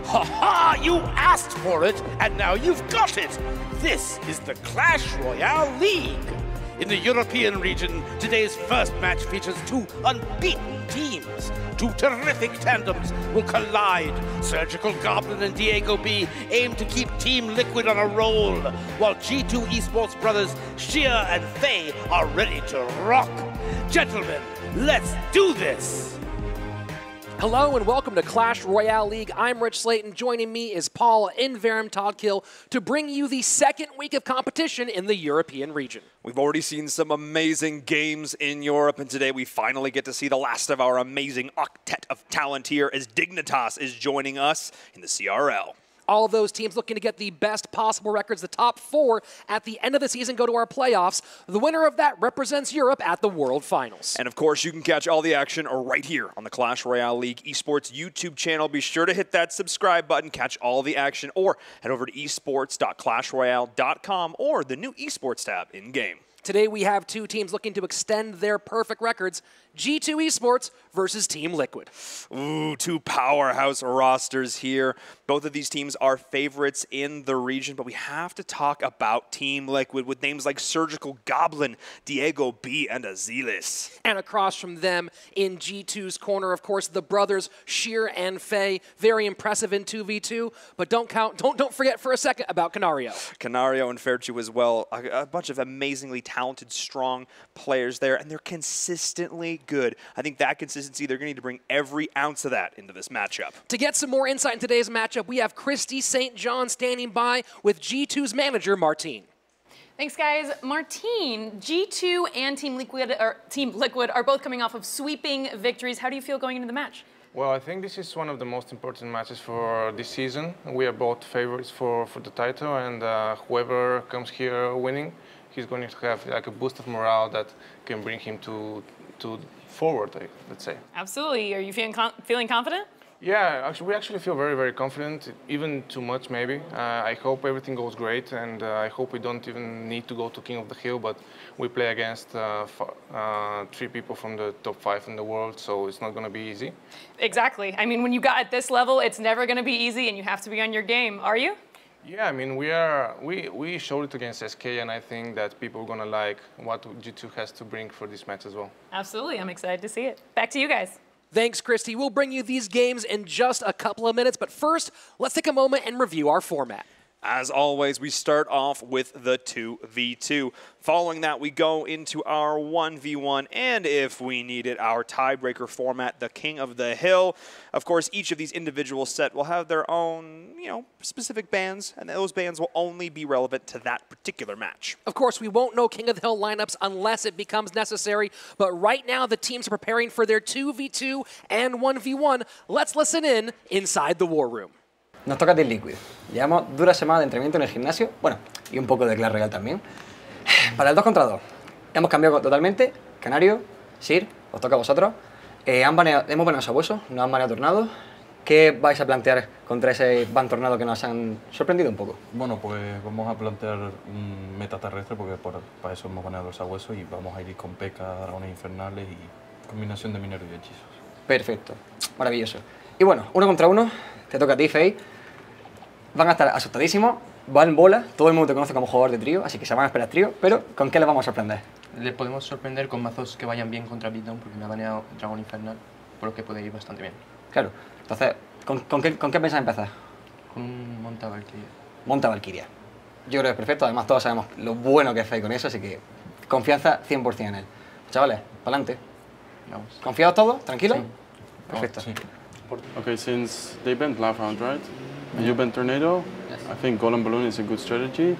Ha ha! You asked for it, and now you've got it! This is the Clash Royale League! In the European region, today's first match features two unbeaten teams. Two terrific tandems will collide. Surgical Goblin and Diego B aim to keep Team Liquid on a roll, while G2 Esports brothers Sheer and Faye are ready to rock. Gentlemen, let's do this! Hello and welcome to Clash Royale League. I'm Rich Slayton. Joining me is Paul Inverum Toddkill to bring you the second week of competition in the European region. We've already seen some amazing games in Europe, and today we finally get to see the last of our amazing octet of talent here as Dignitas is joining us in the CRL. All of those teams looking to get the best possible records. The top four at the end of the season go to our playoffs. The winner of that represents Europe at the World Finals. And of course, you can catch all the action right here on the Clash Royale League Esports YouTube channel. Be sure to hit that subscribe button, catch all the action, or head over to esports.clashroyale.com or the new Esports tab in-game. Today we have two teams looking to extend their perfect records. G2 Esports versus Team Liquid. Ooh, two powerhouse rosters here. Both of these teams are favorites in the region, but we have to talk about Team Liquid with names like Surgical Goblin, Diego B, and Azealis. And across from them in G2's corner, of course, the brothers Sheer and Faye. Very impressive in 2v2, but don't forget for a second about Canario. Canario and Fairchu as well. A bunch of amazingly talented, strong players there, and they're consistently good. I think that consistency, they're going to need to bring every ounce of that into this matchup. To get some more insight in today's matchup, we have Christy St. John standing by with G2's manager, Martine. Thanks, guys. Martine, G2 and Team Liquid are both coming off of sweeping victories. How do you feel going into the match? Well, I think this is one of the most important matches for this season. We are both favorites for the title, and whoever comes here winning, he's going to have like a boost of morale that can bring him to forward, let's say. Absolutely. Are you feeling confident? Yeah, we actually feel very, very confident, even too much maybe. I hope everything goes great, and I hope we don't even need to go to King of the Hill, but we play against 3 people from the top 5 in the world, so it's not going to be easy. Exactly. I mean, when you got at this level, it's never going to be easy, and you have to be on your game. Are you? Yeah, I mean, we showed it against SK, and I think that people are going to like what G2 has to bring for this match as well. Absolutely. I'm excited to see it. Back to you guys. Thanks, Christy. We'll bring you these games in just a couple of minutes, but first, let's take a moment and review our format. As always, we start off with the 2v2. Following that, we go into our 1v1, and if we need it, our tiebreaker format, the King of the Hill. Of course, each of these individual sets will have their own, specific bans, and those bans will only be relevant to that particular match. Of course, we won't know King of the Hill lineups unless it becomes necessary, but right now the teams are preparing for their 2v2 and 1v1. Let's listen in inside the war room. Nos toca Team Liquid. Llevamos dura semana de entrenamiento en el gimnasio, bueno, y un poco de Clash Royale también. Para el 2 contra 2, hemos cambiado totalmente. Canario, Sir, os toca a vosotros. Hemos baneado Sabueso, nos han baneado Tornado. ¿Qué vais a plantear contra ese ban Tornado que nos han sorprendido un poco? Bueno, pues vamos a plantear un meta terrestre porque para eso hemos baneado el Sabueso y vamos a ir con P.E.K.K.A, Dragones Infernales y combinación de minero y hechizos. Perfecto, maravilloso. Y bueno, 1 contra 1, te toca a ti, Faye. Van a estar asustadísimos, van bola, todo el mundo te conoce como jugador de trío, así que se van a esperar trío, pero ¿con qué les vamos a sorprender? Les podemos sorprender con mazos que vayan bien contra Beatdown, porque me ha baneado Dragón Infernal, por lo que puede ir bastante bien. Claro, entonces, ¿con qué pensás empezar? Con un Monta Valkyria. Monta Valkyria. Yo creo que es perfecto, además todos sabemos lo bueno que es Faye con eso, así que confianza 100% en él. Chavales, para adelante. Vamos. ¿Confiados todos? ¿Tranquilos? Sí. Perfecto. Sí. Okay, since they banned Lava Hound, right? And you banned Tornado. Yes. I think Golem Balloon is a good strategy.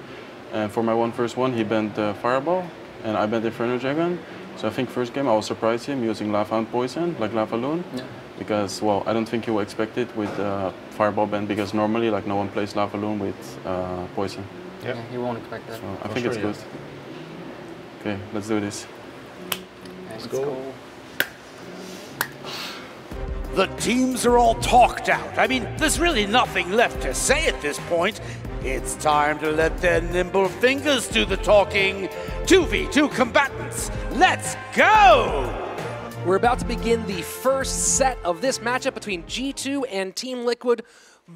And for my first one, he banned Fireball, and I banned Inferno Dragon. So I think first game I will surprise him using Lava Hound Poison, like Lava Loon. Yeah. Because, well, I don't think he will expect it with Fireball ban, because normally, like, no one plays Lava Loon with Poison. Yeah, he won't expect that. So I think it's good. Okay, let's do this. Let's go. The teams are all talked out. I mean, there's really nothing left to say at this point. It's time to let their nimble fingers do the talking. 2v2 combatants, let's go! We're about to begin the first set of this matchup between G2 and Team Liquid.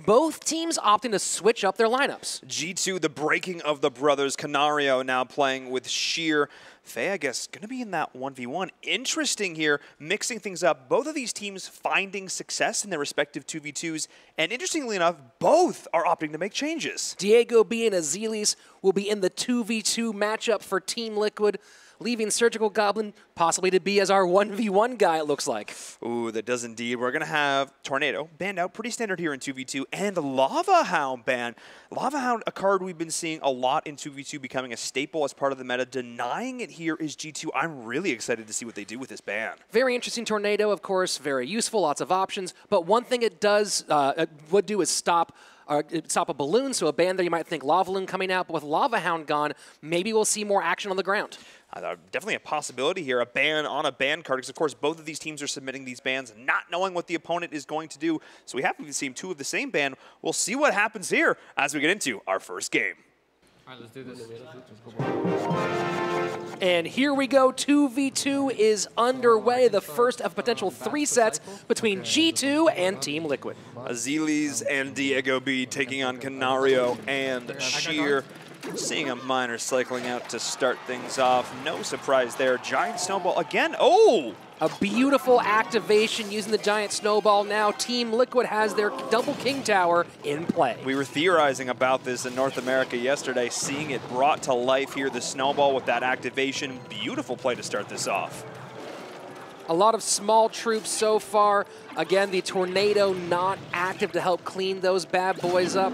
both teams opting to switch up their lineups. G2, the breaking of the brothers. Canario now playing with Sheer. Faye, I guess, going to be in that 1v1. Interesting here, mixing things up. Both of these teams finding success in their respective 2v2s. And interestingly enough, both are opting to make changes. Diego B and Azelis will be in the 2v2 matchup for Team Liquid, leaving Surgical Goblin possibly to be as our 1v1 guy, it looks like. Ooh, that does indeed. We're going to have Tornado banned out, pretty standard here in 2v2, and Lava Hound banned. Lava Hound, a card we've been seeing a lot in 2v2, becoming a staple as part of the meta. Denying it here is G2. I'm really excited to see what they do with this ban. Very interesting Tornado, of course, very useful, lots of options, but one thing it does, would do is stop a balloon, so a ban there you might think Lava Loon coming out, but with Lava Hound gone, maybe we'll see more action on the ground. Definitely a possibility here, a ban on a ban card, because of course both of these teams are submitting these bans not knowing what the opponent is going to do, so we haven't even seen two of the same ban. We'll see what happens here as we get into our first game. All right, let's do this. And here we go, 2v2 is underway, the first of potential 3 sets between G2 and Team Liquid. Azelis and Diego B taking on Canario and Sheer. Seeing a miner cycling out to start things off. No surprise there. Giant Snowball again. Oh! A beautiful activation using the Giant Snowball. Now Team Liquid has their double King Tower in play. We were theorizing about this in North America yesterday, seeing it brought to life here. The Snowball with that activation. Beautiful play to start this off. A lot of small troops so far. Again, the Tornado not active to help clean those bad boys up.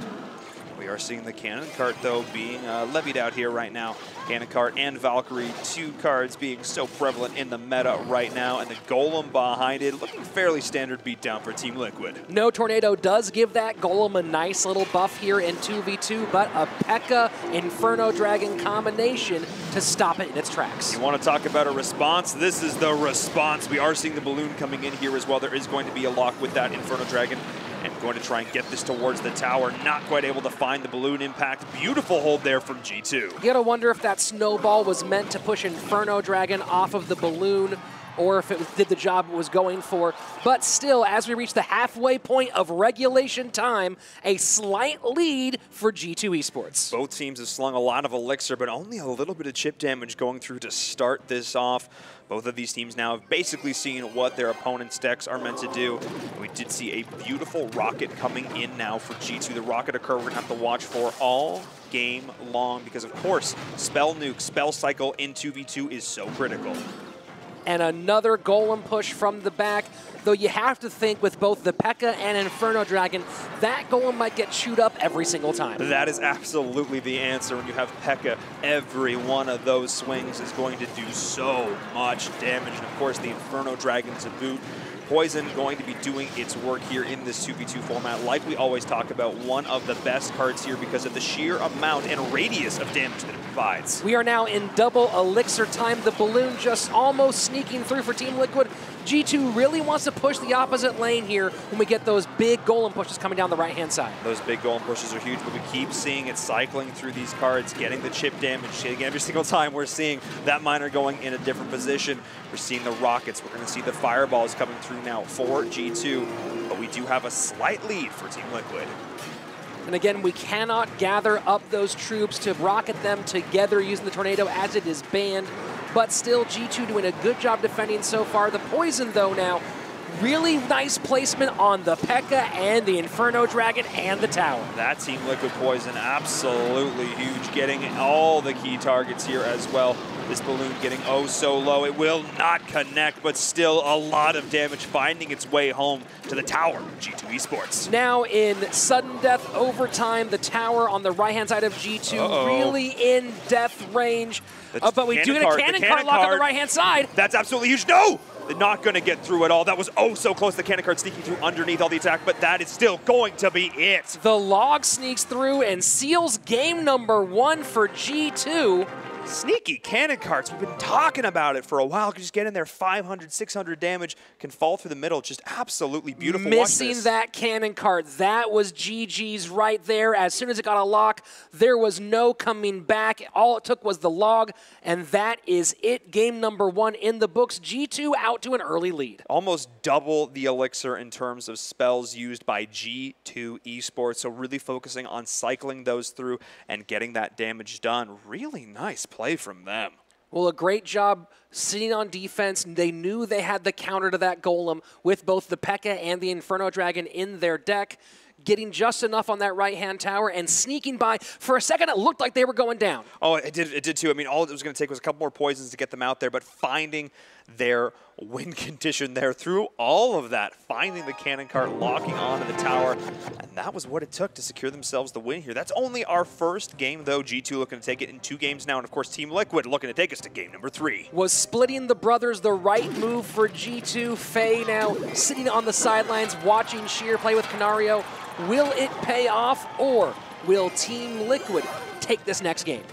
We are seeing the Cannon Cart, though, being levied out here right now. Cannon Cart and Valkyrie, 2 cards being so prevalent in the meta right now, and the Golem behind it looking fairly standard beatdown for Team Liquid. No, Tornado does give that Golem a nice little buff here in 2v2, but a P.E.K.K.A. Inferno Dragon combination to stop it in its tracks. You want to talk about a response? This is the response. We are seeing the balloon coming in here as well. There is going to be a lock with that Inferno Dragon. And going to try and get this towards the tower. Not quite able to find the balloon impact. Beautiful hold there from G2. You gotta wonder if that snowball was meant to push Inferno Dragon off of the balloon, or if it did the job it was going for. But still, as we reach the halfway point of regulation time, a slight lead for G2 Esports. Both teams have slung a lot of elixir, but only a little bit of chip damage going through to start this off. Both of these teams now have basically seen what their opponent's decks are meant to do. We did see a beautiful rocket coming in now for G2. The rocket occur we're going to have to watch for all game long because, of course, spell nuke, spell cycle in 2v2 is so critical. And another Golem push from the back, though you have to think with both the P.E.K.K.A. and Inferno Dragon, that Golem might get chewed up every single time. That is absolutely the answer. When you have P.E.K.K.A., every one of those swings is going to do so much damage. And of course, the Inferno Dragon to boot. Poison going to be doing its work here in this 2v2 format. Like we always talk about, one of the best cards here because of the sheer amount and radius of damage that it provides. We are now in double elixir time. The balloon just almost sneaking through for Team Liquid. G2 really wants to push the opposite lane here when we get those big Golem pushes coming down the right-hand side. Those big Golem pushes are huge, but we keep seeing it cycling through these cards, getting the chip damage. Every single time we're seeing that miner going in a different position. We're seeing the rockets. We're going to see the fireballs coming through now for G2, but we do have a slight lead for Team Liquid. And again, we cannot gather up those troops to rocket them together using the Tornado as it is banned. But still, G2 doing a good job defending so far. The Poison, though, now, really nice placement on the P.E.K.K.A. and the Inferno Dragon and the tower. That Team Liquid Poison, absolutely huge, getting all the key targets here as well. This balloon getting oh so low. It will not connect, but still a lot of damage finding its way home to the tower, G2 Esports. Now in sudden death overtime, the tower on the right-hand side of G2 really in death range. But we do get a cannon cart lock on the right-hand side. That's absolutely huge. No! They're not going to get through at all. That was oh so close. The cannon cart sneaking through underneath all the attack, but that is still going to be it. The log sneaks through and seals game number 1 for G2. Sneaky cannon carts. We've been talking about it for a while. Can just get in there, 500, 600 damage, can fall through the middle. Just absolutely beautiful. Missing that cannon cart. That was GG's right there. As soon as it got a lock, there was no coming back. All it took was the log, and that is it. Game number 1 in the books. G2 out to an early lead. Almost double the elixir in terms of spells used by G2 Esports. So really focusing on cycling those through and getting that damage done. Really nice play from them. Well, a great job sitting on defense. They knew they had the counter to that golem with both the P.E.K.K.A. and the Inferno Dragon in their deck, getting just enough on that right-hand tower and sneaking by. For a second, it looked like they were going down. Oh, it did too. I mean, all it was going to take was a couple more poisons to get them out there, but finding their win condition there through all of that, finding the cannon cart, locking onto the tower, and that was what it took to secure themselves the win here. That's only our first game, though. G2 looking to take it in 2 games now, and of course, Team Liquid looking to take us to game number 3. Was splitting the brothers the right move for G2? Faye now sitting on the sidelines watching Sheer play with Canario. Will it pay off, or will Team Liquid take this next game?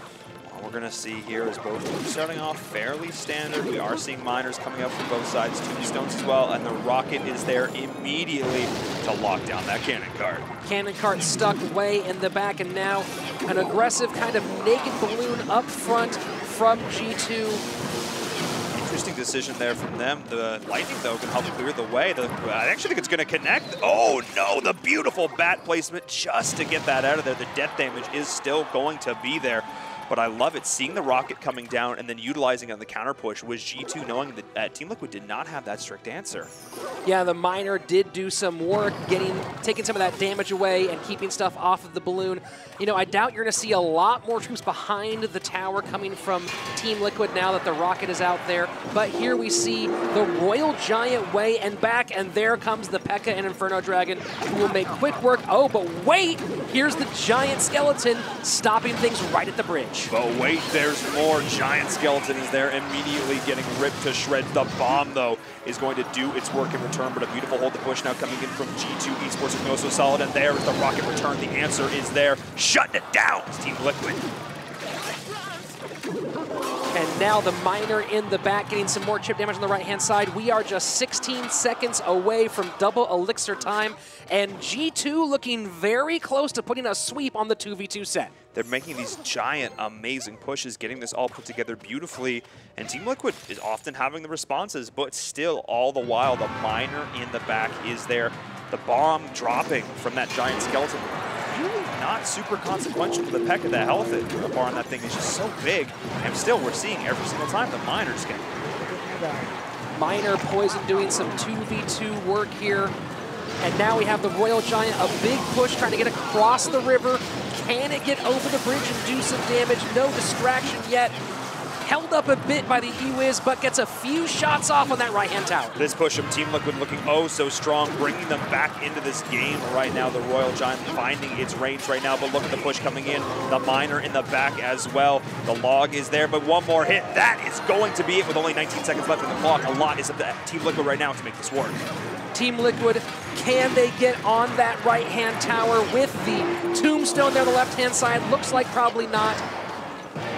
What we're going to see here is both teams starting off fairly standard. We are seeing miners coming up from both sides, tombstones as well, and the rocket is there immediately to lock down that cannon cart. Cannon cart stuck way in the back, and now an aggressive kind of naked balloon up front from G2. Interesting decision there from them. The lightning, though, can help clear the way. I actually think it's going to connect. Oh, no, the beautiful bat placement just to get that out of there. The death damage is still going to be there. But I love it. Seeing the rocket coming down and then utilizing it on the counter push was G2 knowing that Team Liquid did not have that strict answer. Yeah, the miner did do some work, taking some of that damage away and keeping stuff off of the balloon. You know, I doubt you're going to see a lot more troops behind the tower coming from Team Liquid now that the rocket is out there. But here we see the Royal Giant way and back, and there comes the P.E.K.K.A. and Inferno Dragon, who will make quick work. Oh, but wait! Here's the Giant Skeleton stopping things right at the bridge. But wait, there's more. Giant Skeleton is there, immediately getting ripped to shreds. The bomb, though, is going to do its work in return, but a beautiful hold to push now coming in from G2 Esports with Noso Solid, and there is the rocket return. The answer is there. Shutting it down, Team Liquid. And now the miner in the back getting some more chip damage on the right-hand side. We are just 16 seconds away from double elixir time, and G2 looking very close to putting a sweep on the 2v2 set. They're making these giant, amazing pushes, getting this all put together beautifully, and Team Liquid is often having the responses, but still, all the while, the miner in the back is there. The bomb dropping from that Giant Skeleton, really not super consequential to the P.E.K.K.A. The health the bar on that thing is just so big, and still, we're seeing every single time the miner's getting Miner Poison doing some 2v2 work here. And now we have the Royal Giant, a big push trying to get across the river. Can it get over the bridge and do some damage? No distraction yet. Held up a bit by the E-Wiz, but gets a few shots off on that right-hand tower. This push from Team Liquid looking oh so strong, bringing them back into this game right now. The Royal Giant finding its range right now, but look at the push coming in. The miner in the back as well. The log is there, but one more hit. That is going to be it with only 19 seconds left on the clock. A lot is up to Team Liquid right now to make this work. Team Liquid, can they get on that right-hand tower with the tombstone there on the left-hand side? Looks like probably not.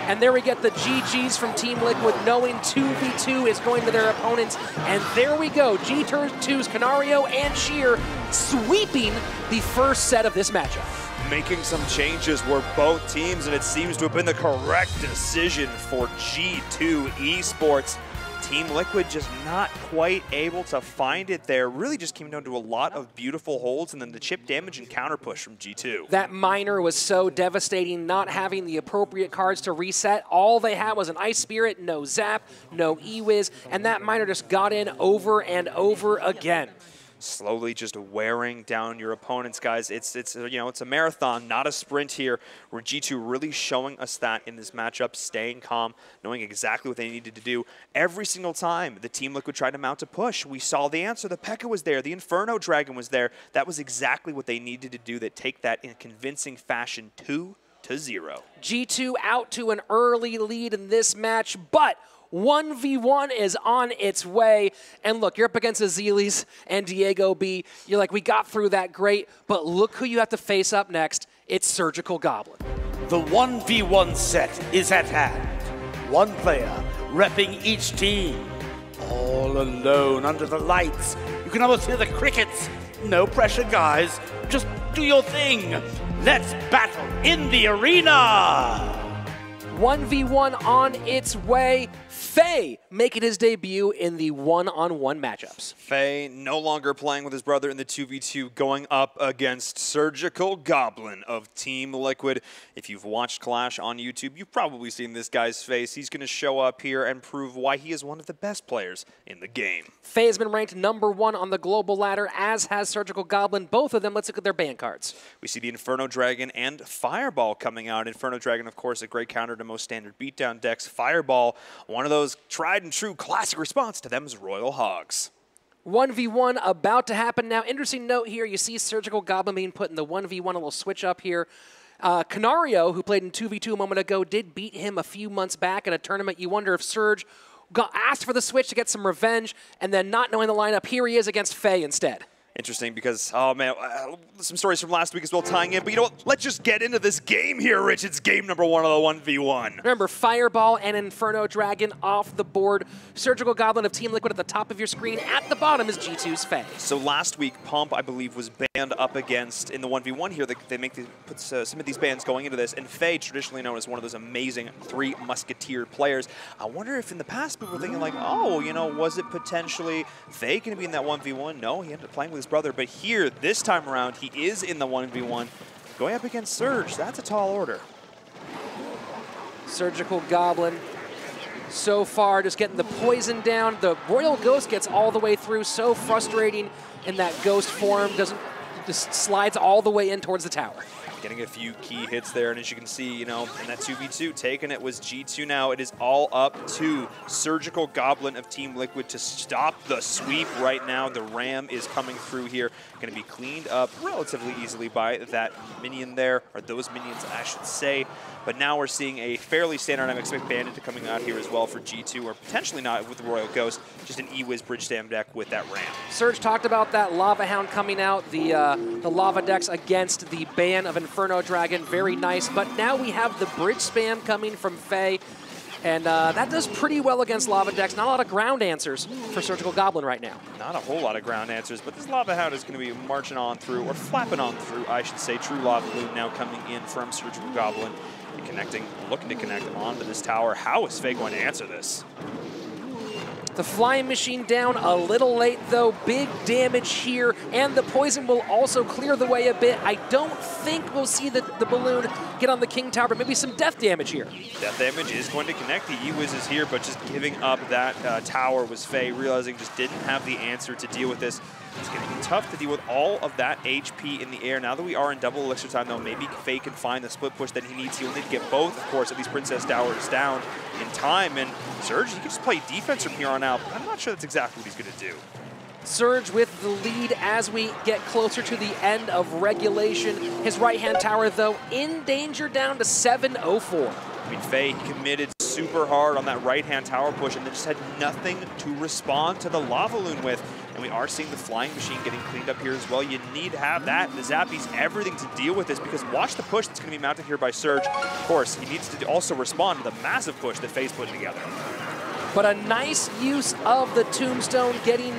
And there we get the GGs from Team Liquid, knowing 2v2 is going to their opponents. And there we go, G2's Canario and Sheer sweeping the first set of this matchup. Making some changes were both teams, and it seems to have been the correct decision for G2 Esports. Team Liquid just not quite able to find it there. Really just came down to a lot of beautiful holds and then the chip damage and counter push from G2. That miner was so devastating, not having the appropriate cards to reset. All they had was an Ice Spirit, no Zap, no E-Wiz, and that miner just got in over and over again. Slowly just wearing down your opponents, guys. It's you know, it's a marathon, not a sprint here, where G2 really showing us that in this matchup, staying calm, knowing exactly what they needed to do. Every single time the Team Liquid tried to mount a push, we saw the answer. The P.E.K.K.A. was there, the Inferno Dragon was there. That was exactly what they needed to do, that take that in convincing fashion 2-0. G2 out to an early lead in this match, but 1v1 is on its way. And look, you're up against Azealis and Diego B. You're like, we got through that, great. But look who you have to face up next. It's Surgical Goblin. The 1v1 set is at hand. one player repping each team. All alone under the lights. You can almost hear the crickets. No pressure, guys. Just do your thing. Let's battle in the arena. 1v1 on its way. Faye making his debut in the one-on-one matchups. Faye no longer playing with his brother in the 2v2, going up against Surgical Goblin of Team Liquid. If you've watched Clash on YouTube, you've probably seen this guy's face. He's going to show up here and prove why he is one of the best players in the game. Faye has been ranked #1 on the global ladder, as has Surgical Goblin. Both of them, let's look at their ban cards. We see the Inferno Dragon and Fireball coming out. Inferno Dragon, of course, a great counter to most standard beatdown decks. Fireball, one of those tried and true classic response to them's Royal Hogs. 1v1 about to happen now. Interesting note here, you see Surgical Goblin being put in the 1v1, a little switch up here. Canario, who played in 2v2 a moment ago, did beat him a few months back in a tournament. You wonder if Surge got asked for the switch to get some revenge, and then not knowing the lineup, here he is against Faye instead. Interesting because, oh man, some stories from last week as well tying in. But you know what? Let's just get into this game here, Rich. It's game #1 of the 1v1. Remember, Fireball and Inferno Dragon off the board. Surgical Goblin of Team Liquid at the top of your screen. At the bottom is G2's Faye. So last week, Pump, I believe, was banned up against in the 1v1 here. They put some of these bans going into this. And Faye, traditionally known as one of those amazing 3 Musketeer players. I wonder if in the past people were thinking like, oh, you know, was it potentially Faye going to be in that 1v1? No, he ended up playing with his brother. But here, this time around, he is in the 1v1. Going up against Surge, that's a tall order. Surgical Goblin, so far, just getting the poison down. The Royal Ghost gets all the way through. So frustrating in that Ghost form. Just slides all the way in towards the tower. Getting a few key hits there, and as you can see, you know, in that 2v2, taking it was G2 now. It is all up to Surgical Goblin of Team Liquid to stop the sweep right now. The Ram is coming through here, going to be cleaned up relatively easily by that minion there, or those minions, I should say. But now we're seeing a fairly standard dynamic bandit coming out here as well for G2, or potentially not with the Royal Ghost, just an E-Wiz bridge stam deck with that Ram. Surge talked about that Lava Hound coming out, the Lava decks against the ban of Inferno Dragon, very nice. But now we have the bridge spam coming from Faye, and that does pretty well against Lava decks. Not a lot of ground answers for Surgical Goblin right now. Not a whole lot of ground answers, but this Lava Hound is going to be marching on through, or flapping on through, I should say. True Lava Loon now coming in from Surgical Goblin. Connecting, looking to connect onto this tower. How is Faye going to answer this? The flying machine down a little late, though. Big damage here, and the poison will also clear the way a bit. I don't think we'll see the balloon get on the King Tower, but maybe some death damage here. Death damage is going to connect. The E-Wiz is here, but just giving up that tower was Faye, realizing just didn't have the answer to deal with this. It's going to be tough to deal with all of that HP in the air. Now that we are in double elixir time, though, maybe Faye can find the split push that he needs. He'll need to get both, of course, of these Princess Towers down in time. And Surge, he can just play defense from here on out, but I'm not sure that's exactly what he's going to do. Surge with the lead as we get closer to the end of regulation. His right-hand tower, though, in danger, down to 704. I mean, Faye committed super hard on that right-hand tower push and then just had nothing to respond to the Lava Loon with. And we are seeing the flying machine getting cleaned up here as well. You need to have that, the Zappies, everything to deal with this, because watch the push that's going to be mounted here by Surge. Of course, he needs to also respond to the massive push that Faye's putting together. But a nice use of the Tombstone, getting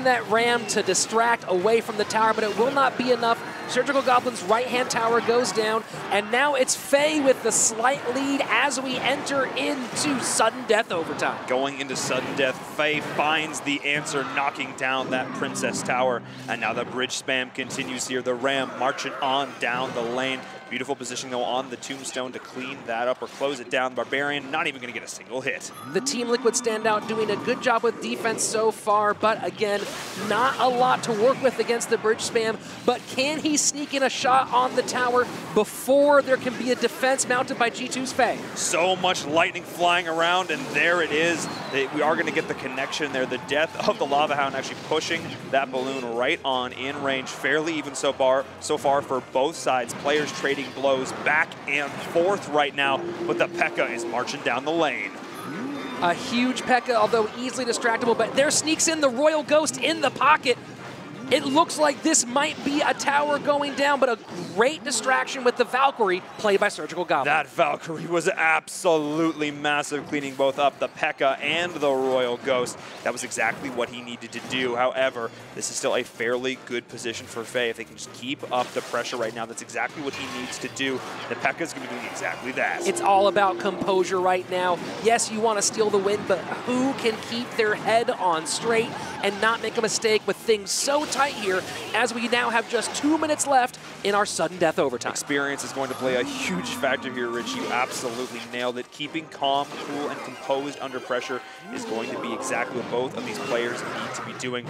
that Ram to distract away from the tower, but it will not be enough. Surgical Goblin's right-hand tower goes down, and now it's Faye with the slight lead as we enter into sudden death overtime. Going into sudden death, Faye finds the answer, knocking down that Princess Tower, and now the bridge spam continues here. The Ram marching on down the lane. Beautiful position, though, on the Tombstone to clean that up or close it down. Barbarian not even going to get a single hit. The Team Liquid standout doing a good job with defense so far, but again, not a lot to work with against the bridge spam. But can he sneak in a shot on the tower before there can be a defense mounted by G2's Faye? So much lightning flying around, and there it is. We are going to get the connection there. The death of the Lava Hound actually pushing that balloon right on in range. Fairly even so far for both sides. Players trading blows back and forth right now, but the P.E.K.K.A. is marching down the lane. A huge P.E.K.K.A., although easily distractible, but there sneaks in the Royal Ghost in the pocket. It looks like this might be a tower going down, but a great distraction with the Valkyrie played by Surgical Goblin. That Valkyrie was absolutely massive, cleaning both up the P.E.K.K.A. and the Royal Ghost. That was exactly what he needed to do. However, this is still a fairly good position for Faye. If they can just keep up the pressure right now, that's exactly what he needs to do. The P.E.K.K.A. is going to be doing exactly that. It's all about composure right now. Yes, you want to steal the win, but who can keep their head on straight and not make a mistake with things so tight here as we now have just 2 minutes left in our sudden death overtime. Experience is going to play a huge factor here, Rich. You absolutely nailed it. Keeping calm, cool, and composed under pressure is going to be exactly what both of these players need to be doing.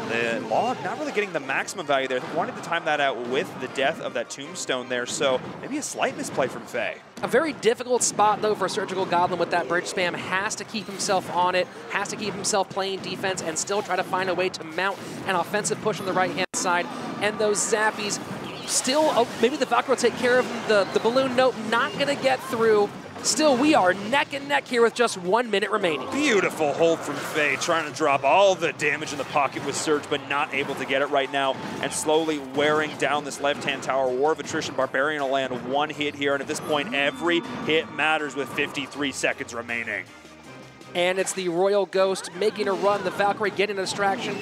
The Log not really getting the maximum value there. They wanted to time that out with the death of that tombstone there, so maybe a slight misplay from Faye. A very difficult spot, though, for Surgical Goblin with that bridge spam. Has to keep himself on it, has to keep himself playing defense, and still try to find a way to mount an offensive push on the right-hand side. And those Zappies still, maybe the Valkyrie will take care of him. The balloon note not going to get through. Still, we are neck and neck here with just 1 minute remaining. Beautiful hold from Faye, trying to drop all the damage in the pocket with Surge, but not able to get it right now, and slowly wearing down this left-hand tower. War of Attrition, Barbarian will land one hit here, and at this point, every hit matters with 53 seconds remaining. And it's the Royal Ghost making a run, the Valkyrie getting a distraction.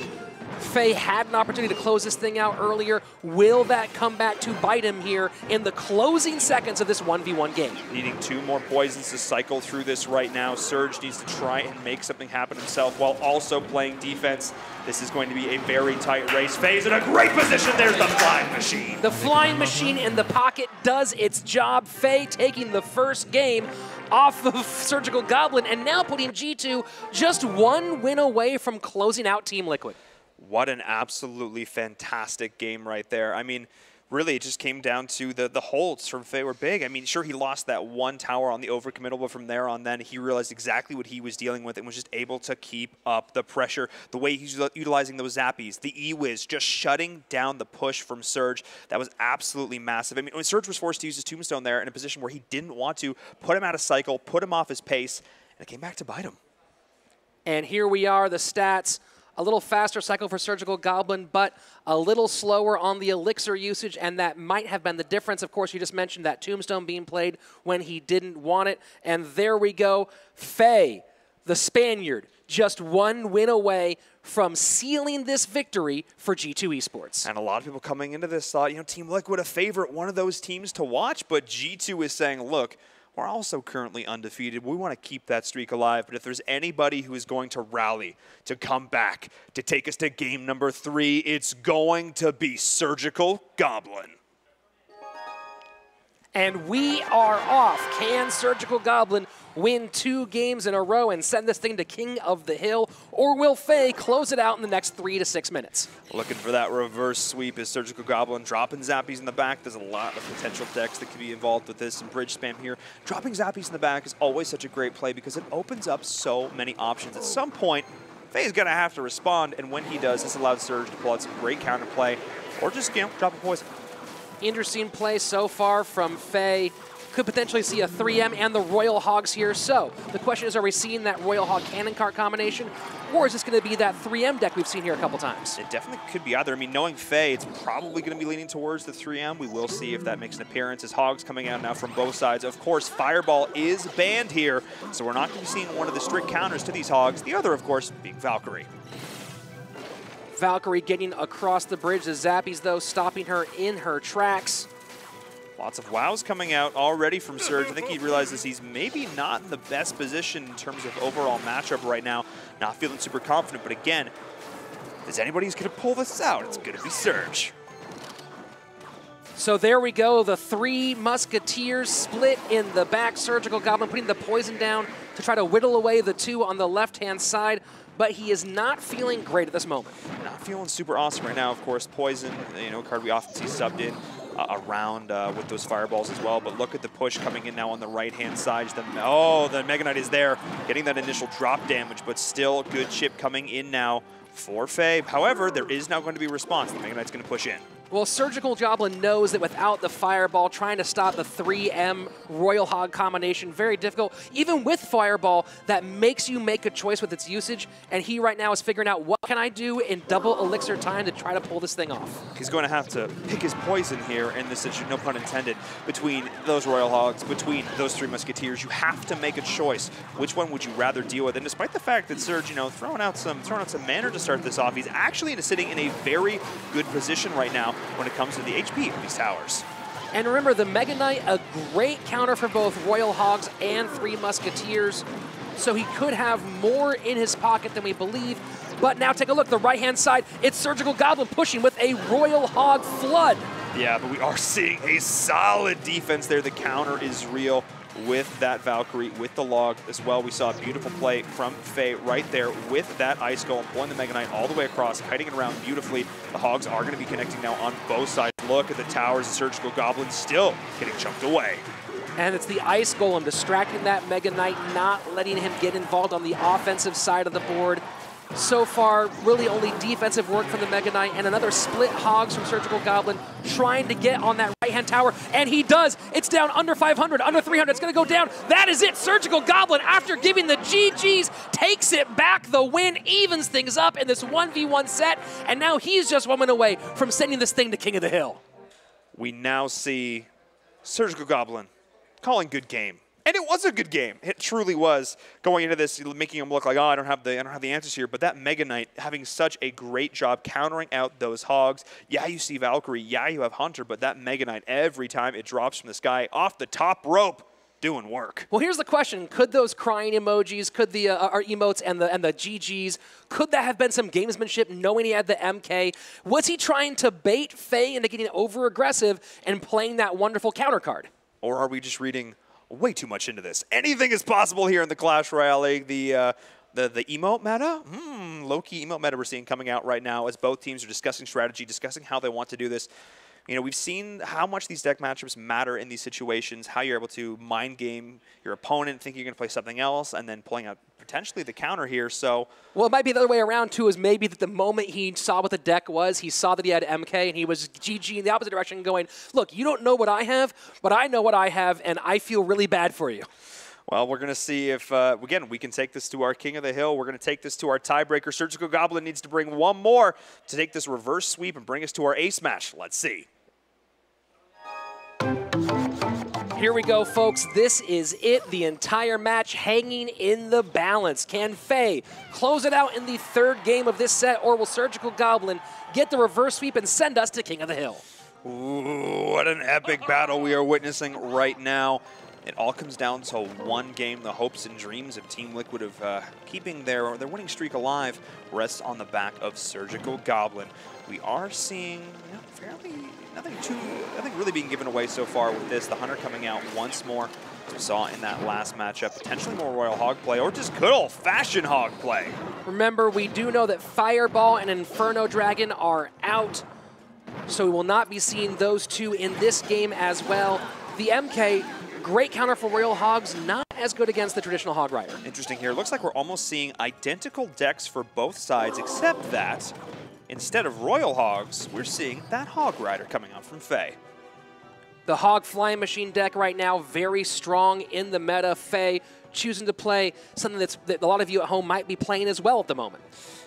Faye had an opportunity to close this thing out earlier. Will that come back to bite him here in the closing seconds of this 1v1 game? Needing 2 more poisons to cycle through this right now. Surge needs to try and make something happen himself while also playing defense. This is going to be a very tight race. Faye's in a great position. There's the flying machine. The flying machine in the pocket does its job. Faye taking the first game off of Surgical Goblin and now putting G2 just 1 win away from closing out Team Liquid. What an absolutely fantastic game right there. I mean, really, it just came down to the holds from Faye were big. I mean, sure, he lost that 1 tower on the overcommittal, but from there on then, he realized exactly what he was dealing with and was just able to keep up the pressure. The way he's utilizing those Zappies, the E-Wiz, just shutting down the push from Surge, that was absolutely massive. I mean, when Surge was forced to use his tombstone there in a position where he didn't want to, put him out of cycle, put him off his pace, and it came back to bite him. And here we are, the stats. A little faster cycle for Surgical Goblin, but a little slower on the elixir usage, and that might have been the difference. Of course, you just mentioned that tombstone being played when he didn't want it. And there we go. Faye, the Spaniard, just 1 win away from sealing this victory for G2 Esports. And a lot of people coming into this thought, you know, Team Liquid a favorite, one of those teams to watch, but G2 is saying, look, we're also currently undefeated. We want to keep that streak alive, but if there's anybody who is going to rally, to come back, to take us to game number 3, it's going to be Surgical Goblin. And we are off. Can Surgical Goblin win 2 games in a row and send this thing to King of the Hill, or will Faye close it out in the next 3 to 6 minutes? Looking for that reverse sweep is Surgical Goblin, dropping Zappies in the back. There's a lot of potential decks that could be involved with this, and bridge spam here. Dropping Zappies in the back is always such a great play because it opens up so many options. At some point, Faye's going to have to respond, and when he does, this allows Surge to pull out some great counterplay, or just, you know, drop a poison. Interesting play so far from Faye. Could potentially see a 3M and the Royal Hogs here. So the question is, are we seeing that Royal Hog Cannon cart combination, or is this going to be that 3M deck we've seen here a couple times? It definitely could be either. I mean, knowing Faye, it's probably going to be leaning towards the 3M. We will see if that makes an appearance as Hogs coming out now from both sides. Of course, Fireball is banned here, so we're not going to be seeing one of the strict counters to these Hogs. The other, of course, being Valkyrie. Valkyrie getting across the bridge. The Zappies, though, stopping her in her tracks. Lots of wows coming out already from Surge. I think he realizes he's maybe not in the best position in terms of overall matchup right now. Not feeling super confident, but again, if there's anybody who's going to pull this out, it's going to be Surge. So there we go. The 3 Musketeers split in the back. Surgical Goblin putting the poison down to try to whittle away the 2 on the left-hand side. But he is not feeling great at this moment. Not feeling super awesome right now. Of course, Poison, you know, a card we often see subbed in around with those fireballs as well. But look at the push coming in now on the right-hand side. The Mega Knight is there, getting that initial drop damage, but still good chip coming in now for Faye. However, there is now going to be a response. The Mega Knight's going to push in. Well, Surgical Goblin knows that without the Fireball, trying to stop the 3M Royal Hog combination, very difficult. Even with Fireball, that makes you make a choice with its usage, and he right now is figuring out what can I do in double elixir time to try to pull this thing off. He's going to have to pick his poison here in this situation, no pun intended, between those Royal Hogs, between those 3 Musketeers. You have to make a choice. Which one would you rather deal with? And despite the fact that Surge, you know, throwing out some mana to start this off, he's actually sitting in a very good position right now when it comes to the HP of these towers. And remember, the Mega Knight, a great counter for both Royal Hogs and 3 Musketeers, so he could have more in his pocket than we believe. But now take a look, the right-hand side, it's Surgical Goblin pushing with a Royal Hog Flood. Yeah, but we are seeing a solid defense there. The counter is real with that Valkyrie, with the log as well. We saw a beautiful play from Faye right there with that Ice Golem, pulling the Mega Knight all the way across, kiting it around beautifully. The Hogs are going to be connecting now on both sides. Look at the towers, the Surgical Goblin still getting chunked away. And it's the Ice Golem distracting that Mega Knight, not letting him get involved on the offensive side of the board. So far, really only defensive work from the Mega Knight, and another split Hogs from Surgical Goblin trying to get on that right-hand tower, and he does. It's down under 500, under 300. It's going to go down. That is it. Surgical Goblin, after giving the GGs, takes it back. The win evens things up in this 1v1 set, and now he's just 1 win away from sending this thing to King of the Hill. We now see Surgical Goblin calling good game. And it was a good game. It truly was. Going into this, making him look like, oh, I don't have the answers here. But that Mega Knight having such a great job countering out those Hogs. Yeah, you see Valkyrie. Yeah, you have Hunter. But that Mega Knight, every time it drops from the sky off the top rope, doing work. Well, here's the question: could those crying emojis, could the our emotes and the GGs, could that have been some gamesmanship? Knowing he had the MK, was he trying to bait Faye into getting over aggressive and playing that wonderful counter card? Or are we just reading way too much into this? Anything is possible here in the Clash Royale League. The emote meta? Low-key emote meta we're seeing coming out right now as both teams are discussing strategy, discussing how they want to do this. You know, we've seen how much these deck matchups matter in these situations, how you're able to mind game your opponent, thinking you're going to play something else, and then pulling out potentially the counter here. So, well, it might be the other way around, too, is maybe that the moment he saw what the deck was, he saw that he had MK, and he was GG in the opposite direction going, look, you don't know what I have, but I know what I have, and I feel really bad for you. Well, we're going to see if, again, we can take this to our King of the Hill. We're going to take this to our tiebreaker. Surgical Goblin needs to bring one more to take this reverse sweep and bring us to our ace match. Let's see. Here we go, folks. This is it. The entire match hanging in the balance. Can Faye close it out in the 3rd game of this set, or will Surgical Goblin get the reverse sweep and send us to King of the Hill? Ooh, what an epic battle we are witnessing right now. It all comes down to one game. The hopes and dreams of Team Liquid of keeping their winning streak alive rests on the back of Surgical Goblin. We are seeing nothing really being given away so far with this. The Hunter coming out once more, as we saw in that last matchup. Potentially more Royal Hog play, or just good old-fashioned Hog play. Remember, we do know that Fireball and Inferno Dragon are out, so we will not be seeing those two in this game as well. The MK, great counter for Royal Hogs, not as good against the traditional Hog Rider. Interesting here. Looks like we're almost seeing identical decks for both sides, except that instead of Royal Hogs, we're seeing that Hog Rider coming out from Faye. The Hog Flying Machine deck right now, very strong in the meta. Faye choosing to play something that a lot of you at home might be playing as well at the moment.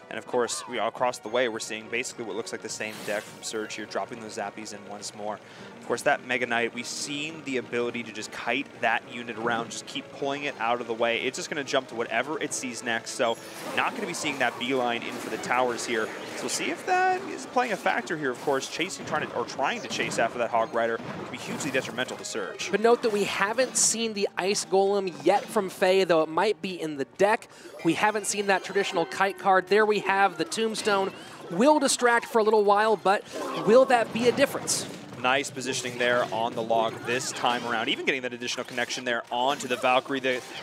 And of course, across the way, we're seeing basically what looks like the same deck from Surge here, dropping those Zappies in once more. Of course, that Mega Knight, we've seen the ability to just kite that unit around, just keep pulling it out of the way. It's just going to jump to whatever it sees next, so not going to be seeing that beeline in for the towers here. So we'll see if that is playing a factor here, of course. Trying to chase after that Hog Rider could be hugely detrimental to Surge. But note that we haven't seen the Ice Golem yet from Faye, though it might be in the deck. We haven't seen that traditional kite card. There we have the Tombstone. Will distract for a little while, but will that be a difference? Nice positioning there on the log this time around. Even getting that additional connection there onto the Valkyrie.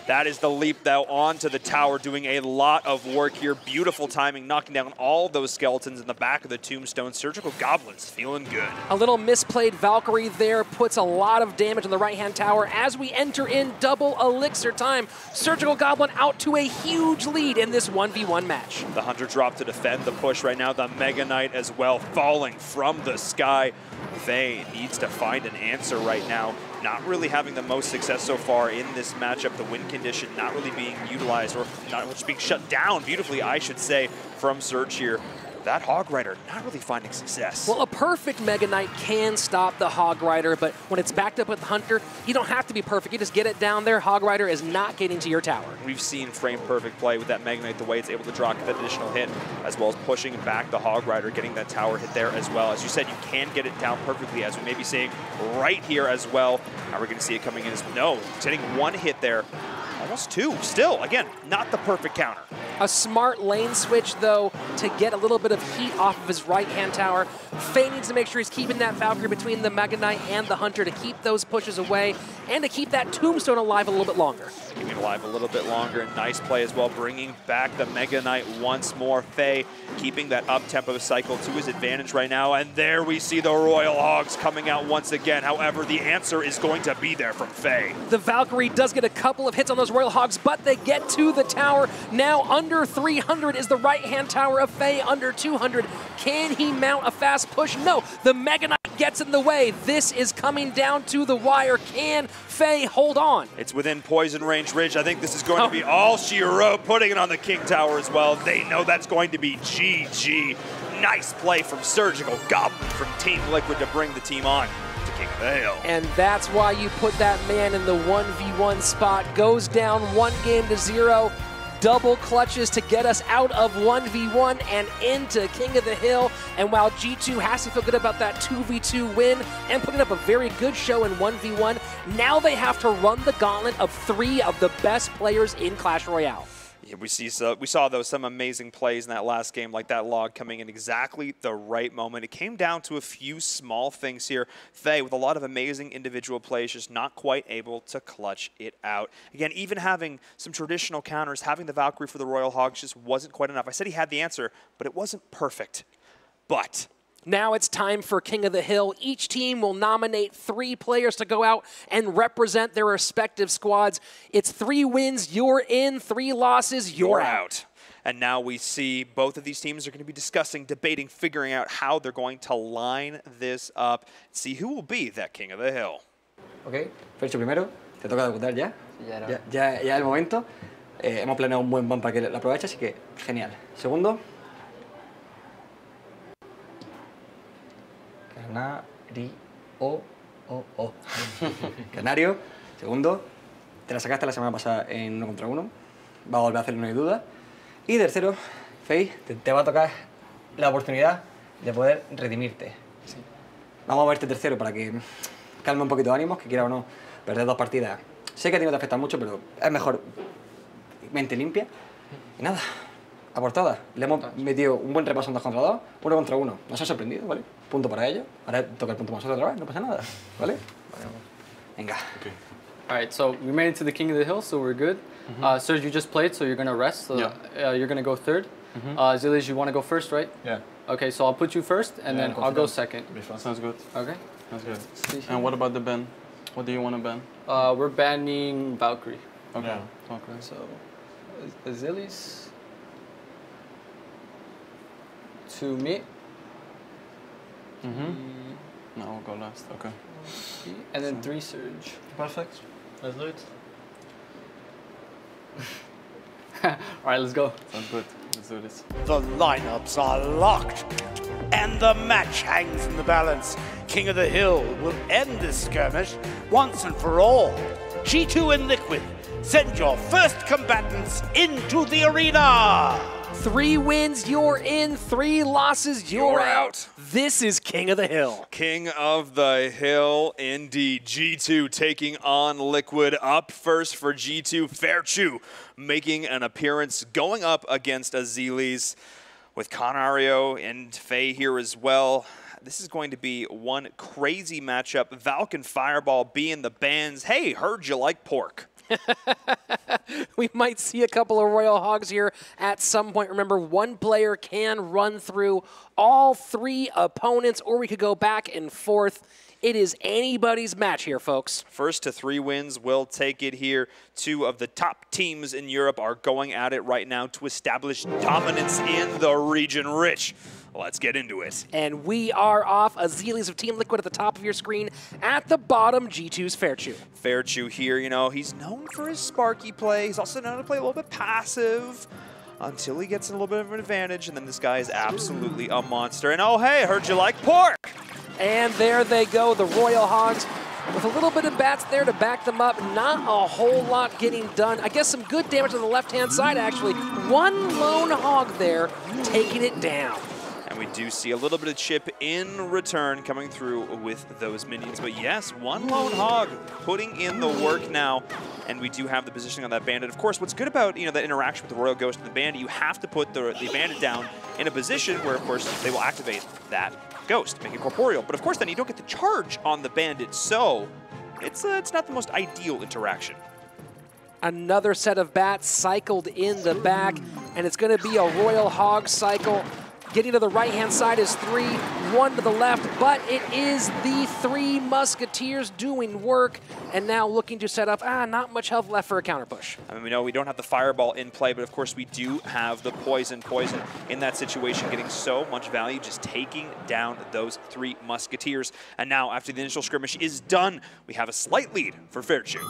That is the leap, though, onto the tower, doing a lot of work here. Beautiful timing, knocking down all those skeletons in the back of the tombstone. Surgical Goblins feeling good. A little misplayed Valkyrie there puts a lot of damage on the right-hand tower as we enter in double elixir time. Surgical Goblin out to a huge lead in this 1v1 match. The Hunter drop to defend the push right now. The Mega Knight as well, falling from the sky. Faye needs to find an answer right now. Not really having the most success so far in this matchup. The win condition not really being utilized, or not just being shut down beautifully, I should say, from Surge here. That Hog Rider not really finding success. Well, a perfect Mega Knight can stop the Hog Rider, but when it's backed up with the Hunter, you don't have to be perfect. You just get it down there. Hog Rider is not getting to your tower. We've seen frame perfect play with that Mega Knight, the way it's able to drop that additional hit, as well as pushing back the Hog Rider, getting that tower hit there as well. As you said, you can get it down perfectly, as we may be seeing right here as well. Now we're going to see it coming in as, no, it's hitting one hit there. Almost two. Still, again, not the perfect counter. A smart lane switch, though, to get a little bit of heat off of his right-hand tower. Faye needs to make sure he's keeping that Valkyrie between the Mega Knight and the Hunter to keep those pushes away and to keep that Tombstone alive a little bit longer. Keeping it alive a little bit longer. Nice play as well, bringing back the Mega Knight once more. Faye keeping that up-tempo cycle to his advantage right now. And there we see the Royal Hogs coming out once again. However, the answer is going to be there from Faye. The Valkyrie does get a couple of hits on those Royal Hogs, but they get to the tower. Now under 300 is the right-hand tower of Faye, under 200. Can he mount a fast push? No, the Mega Knight gets in the way. This is coming down to the wire. Can Faye hold on? It's within poison range, Ridge. I think this is going to be all she wrote, putting it on the King Tower as well. They know that's going to be GG. Nice play from Surgical Goblin from Team Liquid to bring the team on to King of the Hill. And that's why you put that man in the 1v1 spot. Goes down 1-0. Double clutches to get us out of 1v1 and into King of the Hill. And while G2 has to feel good about that 2v2 win and putting up a very good show in 1v1, now they have to run the gauntlet of 3 of the best players in Clash Royale. Yeah, we saw though some amazing plays in that last game, like that log coming in exactly the right moment. It came down to a few small things here. Faye, with a lot of amazing individual plays, just not quite able to clutch it out. Again, even having some traditional counters, having the Valkyrie for the Royal Hogs just wasn't quite enough. I said he had the answer, but it wasn't perfect. But now it's time for King of the Hill. Each team will nominate 3 players to go out and represent their respective squads. It's 3 wins, you're in, 3 losses, you're out. And now we see both of these teams are going to be discussing, debating, figuring out how they're going to line this up, see who will be that King of the Hill. Ok, Fercho primero, te toca debutar ya. Ya el momento. Hemos planeado un buen ban para que lo aproveches, así que genial. Segundo. Canario, segundo, te la sacaste la semana pasada en 1 contra 1, va a volver a hacerlo, no hay duda. Y tercero, Faye, te va a tocar la oportunidad de poder redimirte. Sí. Vamos a verte tercero para que calme un poquito de ánimos, que quiera o no, perder 2 partidas. Sé que a ti no te afecta mucho, pero es mejor mente limpia. Y nada, a por todas. Le hemos metido un buen repaso en 2 contra 2, 1 contra 1. Nos ha sorprendido, ¿vale? Punto para ellos. Ahora toca el punto para nosotros otra vez, no pasa nada, ¿vale? Venga. Okay. All right, so we made it to the King of the Hill, so we're good. Serge, you just played, so you're going to rest. So you're going to go third. Zilish, you want to go first, right? Yeah. Okay, so I'll put you first, and then I'll go second. Sounds good. Okay. Sounds good. And what about the ban? What do you want to ban? We're banning Valkyrie. Okay. Yeah. Okay. So, Zilish to me. No, I'll go last. Okay. And then 3 Surge. Perfect. Let's do it. All right, let's go. Sounds good. Let's do this. The lineups are locked, and the match hangs in the balance. King of the Hill will end this skirmish once and for all. G2 and Liquid, send your first combatants into the arena. 3 wins, you're in. 3 losses, you're out. This is King of the Hill. King of the Hill, indeed. G2 taking on Liquid. Up first for G2, Fairchu making an appearance, going up against Azelis with Canario and Faye here as well. This is going to be one crazy matchup. Valk and Fireball being the bans. Hey, heard you like pork. We might see a couple of Royal Hogs here at some point. Remember, one player can run through all 3 opponents, or we could go back and forth. It is anybody's match here, folks. First to 3 wins will take it here. 2 of the top teams in Europe are going at it right now to establish dominance in the region. Rich, let's get into it. And we are off. Azelis of Team Liquid at the top of your screen. At the bottom, G2's Fairchew. Fairchew here, you know, he's known for his sparky play. He's also known to play a little bit passive until he gets a little bit of an advantage, and then this guy is absolutely a monster. And oh, hey, heard you like pork. And there they go, the Royal Hogs, with a little bit of bats there to back them up. Not a whole lot getting done. I guess some good damage on the left-hand side, actually. One lone hog there, taking it down. And we do see a little bit of chip in return coming through with those minions. But yes, one lone hog putting in the work now. And we do have the positioning on that bandit. Of course, what's good about, you know, that interaction with the Royal Ghost and the bandit, you have to put the bandit down in a position where, of course, they will activate that Ghost, make it corporeal. But of course, then you don't get the charge on the bandit, so it's not the most ideal interaction. Another set of bats cycled in the back, and it's going to be a Royal Hog cycle. Getting to the right-hand side is 3, 1 to the left, but it is the 3 Musketeers doing work, and now looking to set up, not much health left for a counter push. I mean, we know we don't have the Fireball in play, but of course we do have the Poison in that situation, getting so much value, just taking down those 3 Musketeers. And now, after the initial skirmish is done, we have a slight lead for Fairchew.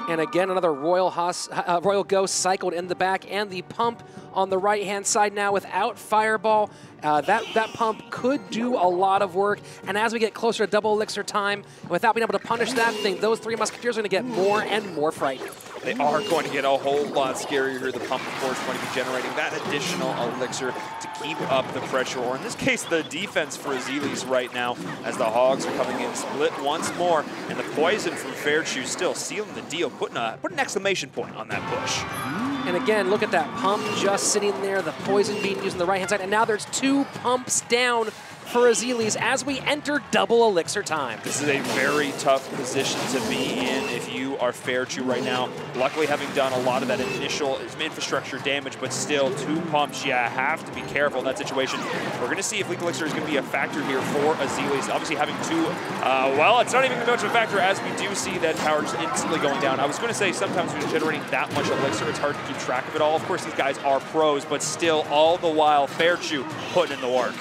And again, another Royal Ghost cycled in the back, and the pump on the right-hand side now without Fireball. That pump could do a lot of work, and as we get closer to double elixir time, without being able to punish that thing, those 3 Musketeers are going to get more and more frightened. They are going to get a whole lot scarier. The pump, of course, going to be generating that additional elixir to keep up the pressure, or in this case, the defense for Azelis right now, as the Hogs are coming in split once more, and the Poison from Fairchew still sealing the deal, putting an exclamation point on that push. And again, look at that pump just sitting there, the Poison being used on the right-hand side, and now there's 2 pumps down for Azelis as we enter double elixir time. This is a very tough position to be in if you are Fairchew right now. Luckily, having done a lot of that initial infrastructure damage, but still 2 pumps, yeah, have to be careful in that situation. We're going to see if Lethal Elixir is going to be a factor here for Azelis. Obviously, having 2, well, it's not even much of a factor as we do see that power just instantly going down. I was going to say sometimes when you're generating that much elixir, it's hard to keep track of it all. Of course, these guys are pros, but still, all the while, Fairchew putting in the work.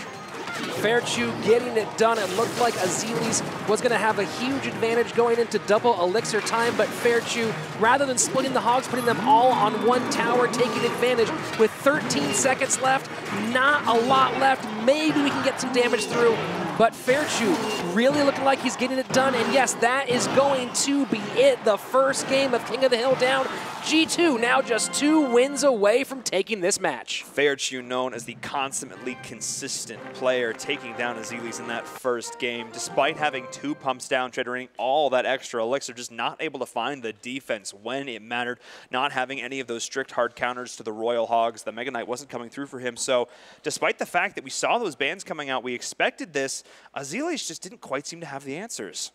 Fairchew getting it done. It looked like Azelis was going to have a huge advantage going into double elixir time, but Fairchew, rather than splitting the Hogs, putting them all on one tower, taking advantage with 13 seconds left. Not a lot left. Maybe we can get some damage through, but Fairchew really looking like he's getting it done, and yes, that is going to be it. The first game of King of the Hill down. G2 now just 2 wins away from taking this match. Fairchew, known as the consummately consistent player, taking down Azelis in that first game. Despite having 2 pumps down, generating all that extra elixir, just not able to find the defense when it mattered, not having any of those strict hard counters to the Royal Hogs. The Mega Knight wasn't coming through for him, so despite the fact that we saw those bans coming out, we expected this, Azelis just didn't quite seem to have the answers.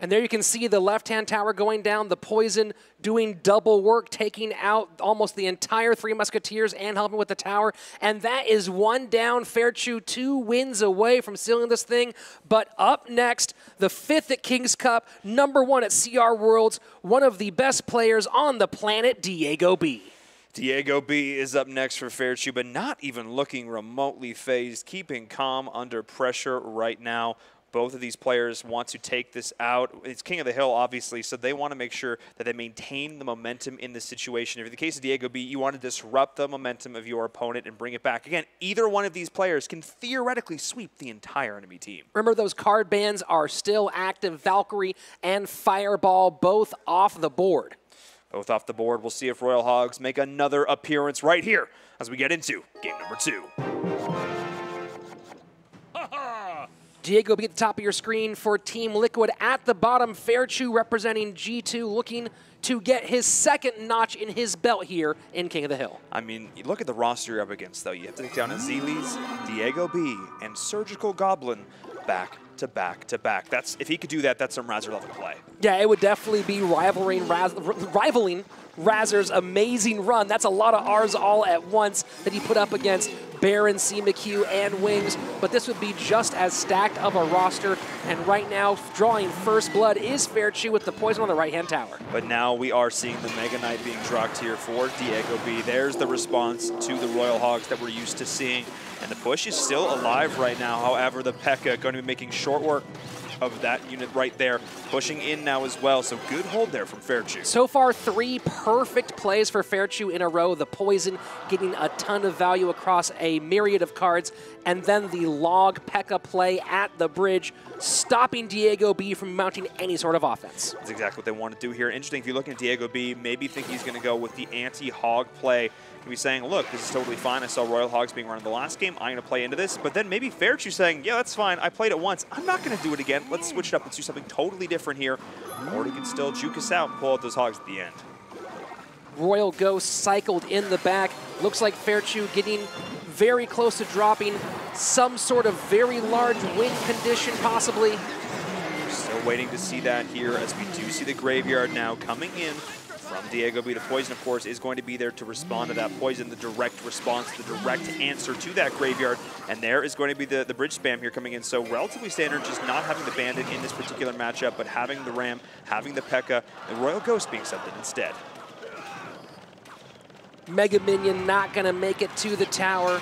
And there you can see the left-hand tower going down, the Poison doing double work, taking out almost the entire 3 Musketeers and helping with the tower. And that is 1 down. Fairchew 2 wins away from sealing this thing. But up next, the 5th at King's Cup, #1 at CR Worlds, one of the best players on the planet, Diego B. Diego B is up next for Fairchew, but not even looking remotely phased, keeping calm under pressure right now. Both of these players want to take this out. It's King of the Hill, obviously, so they want to make sure that they maintain the momentum in this situation. If in the case of Diego B, you want to disrupt the momentum of your opponent and bring it back. Again, either one of these players can theoretically sweep the entire enemy team. Remember, those card bans are still active. Valkyrie and Fireball both off the board. Both off the board. We'll see if Royal Hogs make another appearance right here as we get into game #2. Diego B at the top of your screen for Team Liquid. At the bottom, Fairchu representing G2, looking to get his second notch in his belt here in King of the Hill. I mean, you look at the roster you're up against, though. You have to take down Azelis, Diego B, and Surgical Goblin back to back to back. That's, if he could do that, that's some Razor level play. Yeah, it would definitely be rivaling Razor's amazing run. That's a lot of R's all at once that he put up against Baron, CMQ, and Wings, but this would be just as stacked of a roster, and right now, drawing first blood is Fairchu with the poison on the right-hand tower. But now we are seeing the Mega Knight being dropped here for Diego B. There's the response to the Royal Hogs that we're used to seeing, and the push is still alive right now. However, the P.E.K.K.A. going to be making short work of that unit right there, pushing in now as well. So good hold there from Fairchu. So far, 3 perfect plays for Fairchu in a row. The poison getting a ton of value across a myriad of cards, and then the log P.E.K.K.A. play at the bridge, stopping Diego B from mounting any sort of offense. That's exactly what they want to do here. Interesting, if you're looking at Diego B, maybe think he's going to go with the anti-hog play. He'll be saying, look, this is totally fine. I saw Royal Hogs being run in the last game. I'm going to play into this. But then maybe Fairchu saying, yeah, that's fine. I played it once. I'm not going to do it again. Let's switch it up. Let's do something totally different here. Or he can still juke us out and pull out those Hogs at the end. Royal Ghost cycled in the back. Looks like Fairchu getting very close to dropping some sort of very large win condition, possibly. We're still waiting to see that here, as we do see the Graveyard now coming in from Diego B. The poison, of course, is going to be there to respond to that poison, the direct response, the direct answer to that Graveyard. And there is going to be the bridge spam here coming in. So relatively standard, just not having the Bandit in this particular matchup, but having the Ram, having the P.E.K.K.A., the Royal Ghost being sent in instead. Mega Minion not going to make it to the tower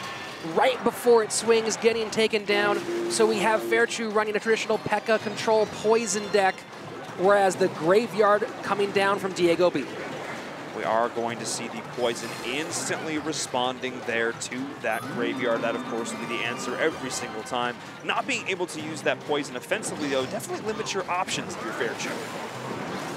right before it swings, getting taken down. So we have Fairchu running a traditional P.E.K.K.A. control poison deck, whereas the Graveyard coming down from Diego B. We are going to see the poison instantly responding there to that Graveyard. That, of course, will be the answer every single time. Not being able to use that poison offensively, though, definitely limits your options if you're Fairchu.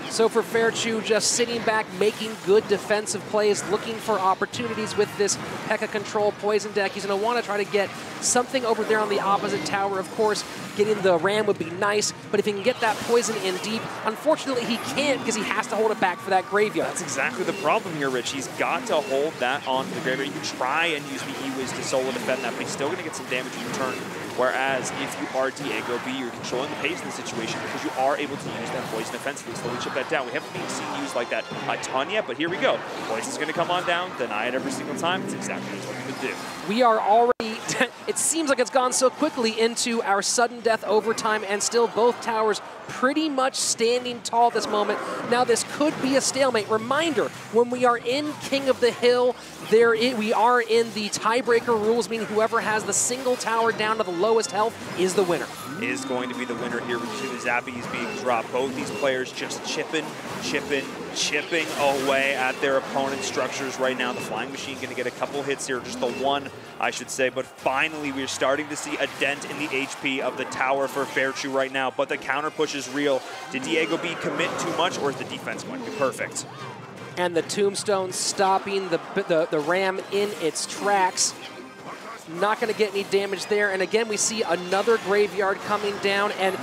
So for Fairchu, just sitting back, making good defensive plays, looking for opportunities with this P.E.K.K.A. control poison deck. He's going to want to try to get something over there on the opposite tower. Of course, getting the Ram would be nice, but if he can get that poison in deep, unfortunately he can't because he has to hold it back for that Graveyard. That's exactly the problem here, Rich. He's got to hold that onto the Graveyard. You can try and use the E-Wiz to solo defend that, but he's still going to get some damage in return. Whereas if you are Diego B, you're controlling the pace of the situation because you are able to use that poison offensively, slowly chip that down. We haven't been seen used like that a ton yet, but here we go. Poison's going to come on down, deny it every single time. It's exactly what we're going to do. We are already, it seems like it's gone so quickly into our sudden death overtime, and still both towers pretty much standing tall at this moment. Now this could be a stalemate. Reminder, when we are in King of the Hill, we are in the tiebreaker rules, meaning whoever has the single tower down to the lowest health is the winner. Is going to be the winner here. We see the Zappies being dropped. Both these players just chipping away at their opponent's structures right now. The Flying Machine going to get a couple hits here, just the one, I should say. But finally, we're starting to see a dent in the HP of the tower for Fairchu right now. But the counter push is real. Did Diego B commit too much, or is the defense going to be perfect? And the Tombstone stopping the Ram in its tracks. Not going to get any damage there. And again, we see another Graveyard coming down. And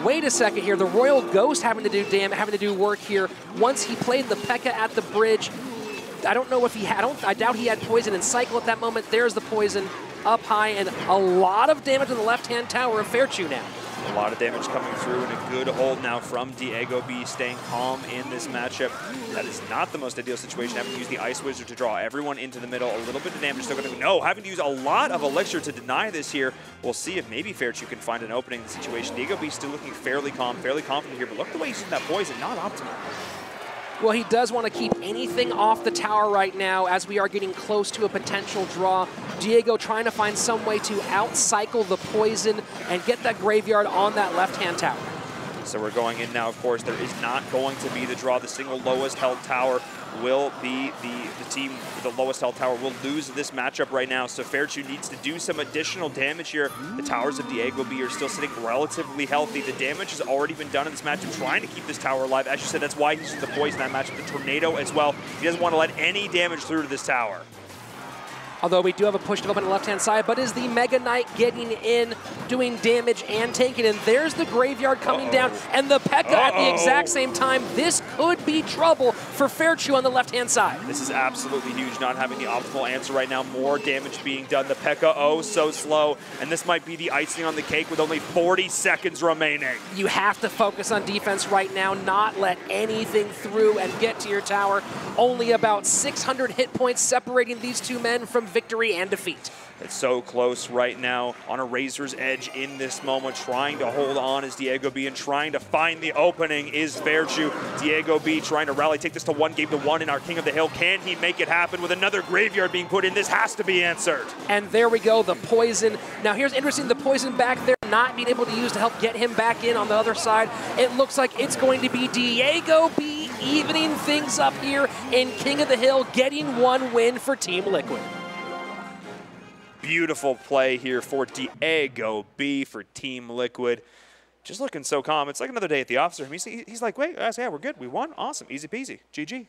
wait a second here, the Royal Ghost having to do work here. Once he played the P.E.K.K.A. at the bridge, I don't know if he had, I doubt he had poison and cycle at that moment. There's the poison up high, and a lot of damage on the left-hand tower of Fairchu now. A lot of damage coming through, and a good hold now from Diego B, staying calm in this matchup. That is not the most ideal situation, having to use the Ice Wizard to draw everyone into the middle. A little bit of damage still going to go. No, having to use a lot of Elixir to deny this here. We'll see if maybe Fairchu can find an opening in the situation. Diego B still looking fairly calm, fairly confident here, but look at the way he's using that poison, not optimal. Well, he does want to keep anything off the tower right now as we are getting close to a potential draw. Diego trying to find some way to outcycle the poison and get that Graveyard on that left-hand tower. So we're going in now, of course. There is not going to be the draw. The single lowest held tower will be the team with the lowest health tower will lose this matchup right now. So Fairchu needs to do some additional damage here. The towers of Diego B are still sitting relatively healthy. The damage has already been done in this matchup, trying to keep this tower alive. As you said, that's why he's using the poison in that matchup. The tornado as well. He doesn't want to let any damage through to this tower. Although we do have a push development on the left-hand side, but is the Mega Knight getting in, doing damage and tanking? And there's the Graveyard coming down, and the P.E.K.K.A at the exact same time. This could be trouble for Fairchew on the left-hand side. This is absolutely huge, not having the optimal answer right now. More damage being done. The P.E.K.K.A, oh, so slow, and this might be the icing on the cake with only 40 seconds remaining. You have to focus on defense right now, not let anything through and get to your tower. Only about 600 hit points separating these two men from victory and defeat. It's so close right now, on a razor's edge in this moment. Trying to hold on is Diego B, and trying to find the opening is Fairchew. Diego B trying to rally, take this to 1-1 in our King of the Hill. Can he make it happen with another Graveyard being put in? This has to be answered. And there we go, the poison. Now here's interesting, the poison back there not being able to use to help get him back in on the other side. It looks like it's going to be Diego B evening things up here in King of the Hill, getting one win for Team Liquid. Beautiful play here for Diego B for Team Liquid. Just looking so calm. It's like another day at the office. He's like, wait, yeah, we're good. We won. Awesome. Easy peasy. GG.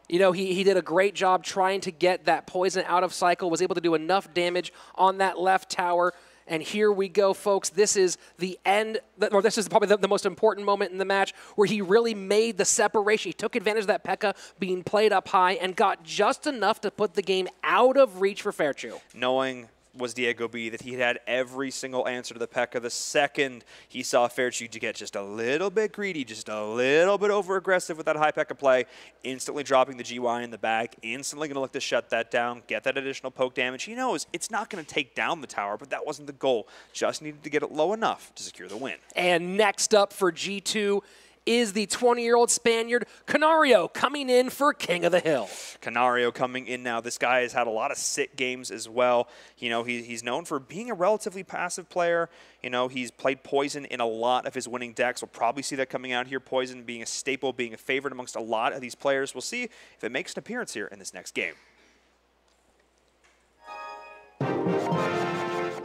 You know, he did a great job trying to get that poison out of cycle, was able to do enough damage on that left tower. And here we go, folks. This is the end, or this is probably the most important moment in the match where he really made the separation. He took advantage of that P.E.K.K.A being played up high and got just enough to put the game out of reach for Fairchew. Knowing was Diego B that he had every single answer to the P.E.K.K.A. The second he saw Fairchew to get just a little bit greedy, just a little bit over-aggressive with that high P.E.K.K.A instantly instantly dropping the GY in the back, instantly going to look to shut that down, get that additional poke damage. He knows it's not going to take down the tower, but that wasn't the goal. Just needed to get it low enough to secure the win. And next up for G2 is the 20-year-old Spaniard, Canario, coming in for King of the Hill. Canario coming in now. This guy has had a lot of sit games as well. You know, he's known for being a relatively passive player. You know, he's played Poison in a lot of his winning decks. We'll probably see that coming out here. Poison being a staple, being a favorite amongst a lot of these players. We'll see if it makes an appearance here in this next game.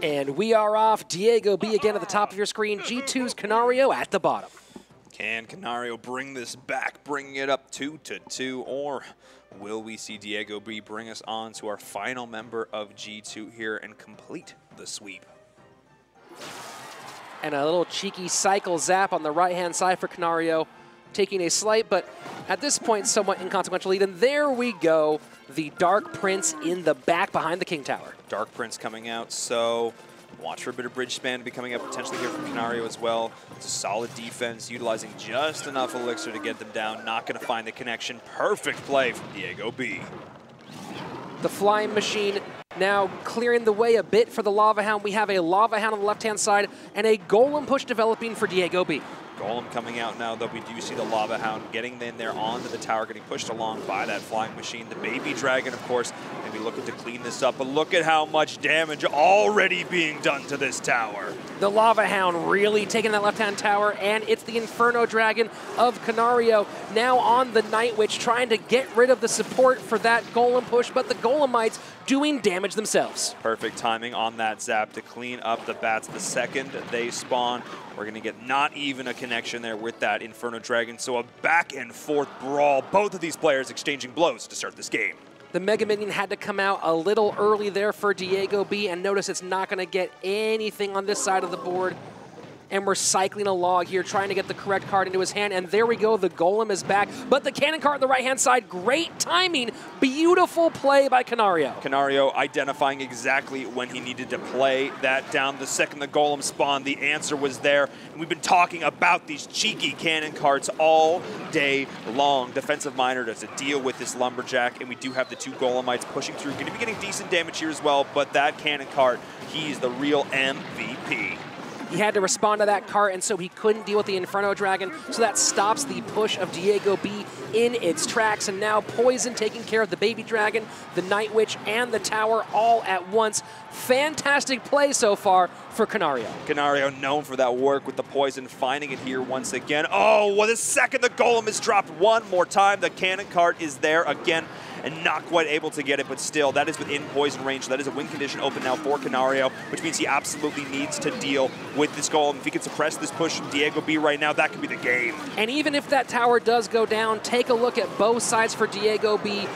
And we are off. Diego B again at the top of your screen. G2's Canario at the bottom. Can Canario bring this back, bringing it up 2-2, or will we see Diego B bring us on to our final member of G2 here and complete the sweep? And a little cheeky cycle zap on the right-hand side for Canario, taking a slight, but at this point, somewhat inconsequential lead. And there we go, the Dark Prince in the back behind the King Tower. Dark Prince coming out, so watch for a bit of bridge span to be coming up potentially here from Canario as well. It's a solid defense, utilizing just enough elixir to get them down. Not going to find the connection. Perfect play from Diego B. The Flying Machine now clearing the way a bit for the Lava Hound. We have a Lava Hound on the left-hand side and a Golem push developing for Diego B. Golem coming out now, though we do see the Lava Hound getting in there onto the tower, getting pushed along by that Flying Machine. The Baby Dragon, of course, maybe looking to clean this up, but look at how much damage already being done to this tower. The Lava Hound really taking that left-hand tower, and it's the Inferno Dragon of Canario now on the Night Witch, trying to get rid of the support for that Golem push, but the Golemites doing damage themselves. Perfect timing on that zap to clean up the bats the second they spawn. We're going to get not even a connection there with that Inferno Dragon, so a back and forth brawl. Both of these players exchanging blows to start this game. The Mega Minion had to come out a little early there for Diego B, and notice it's not going to get anything on this side of the board. And we're cycling a log here, trying to get the correct card into his hand. And there we go, the Golem is back. But the cannon card on the right-hand side, great timing. Beautiful play by Canario. Canario identifying exactly when he needed to play that down. The second the Golem spawned, the answer was there. And we've been talking about these cheeky cannon cards all day long. Defensive Miner does a deal with this Lumberjack, and we do have the two Golemites pushing through. Going to be getting decent damage here as well, but that cannon card, he's the real MVP. He had to respond to that cart, and so he couldn't deal with the Inferno Dragon, so that stops the push of Diego B in its tracks. And now Poison taking care of the Baby Dragon, the Night Witch, and the tower all at once. Fantastic play so far for Canario. Canario known for that work with the Poison, finding it here once again. Oh, well, the second the Golem is dropped one more time, the cannon cart is there again, and not quite able to get it, but still, that is within Poison range. That is a win condition open now for Canario, which means he absolutely needs to deal with this Golem. If he can suppress this push from Diego B right now, that could be the game. And even if that tower does go down, take a look at both sides for Diego B.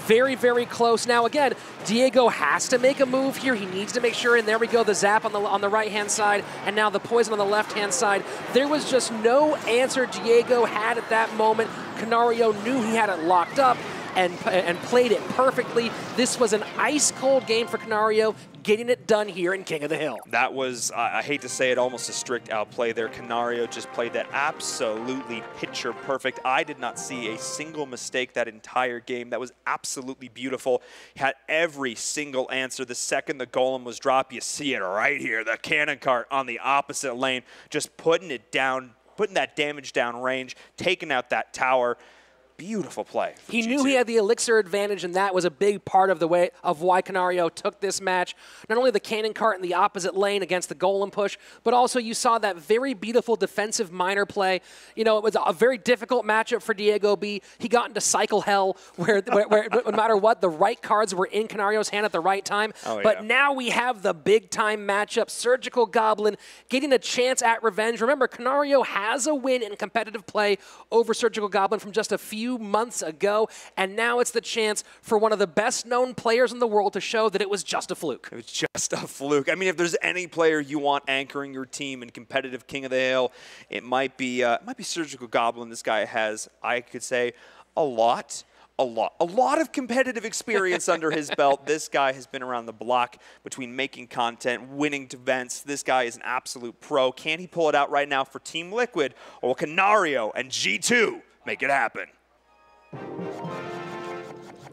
very, very close. Now, again, Diego has to make a move here. He needs to make sure, and there we go, the zap on the right-hand side, and now the poison on the left-hand side. There was just no answer Diego had at that moment. Canario knew he had it locked up and played it perfectly. This was an ice-cold game for Canario, getting it done here in King of the Hill. That was, I hate to say it, almost a strict outplay there. Canario just played that absolutely picture perfect. I did not see a single mistake that entire game. That was absolutely beautiful. He had every single answer. The second the golem was dropped, you see it right here. The cannon cart on the opposite lane, just putting it down, putting that damage down range, taking out that tower. Beautiful play. He knew he had the elixir advantage, and that was a big part of the way of why Canario took this match. Not only the cannon cart in the opposite lane against the golem push, but also you saw that very beautiful defensive miner play. You know, it was a very difficult matchup for Diego B. He got into cycle hell, where no matter what, the right cards were in Canario's hand at the right time. Oh, but now we have the big time matchup. Surgical Goblin getting a chance at revenge. Remember, Canario has a win in competitive play over Surgical Goblin from just a few months ago, and now it's the chance for one of the best-known players in the world to show that it was just a fluke. It was just a fluke. I mean, if there's any player you want anchoring your team in competitive King of the Hill, it might be Surgical Goblin. This guy has, I could say, a lot of competitive experience under his belt. This guy has been around the block between making content, winning events. This guy is an absolute pro. Can he pull it out right now for Team Liquid, or will Canario and G2 make it happen?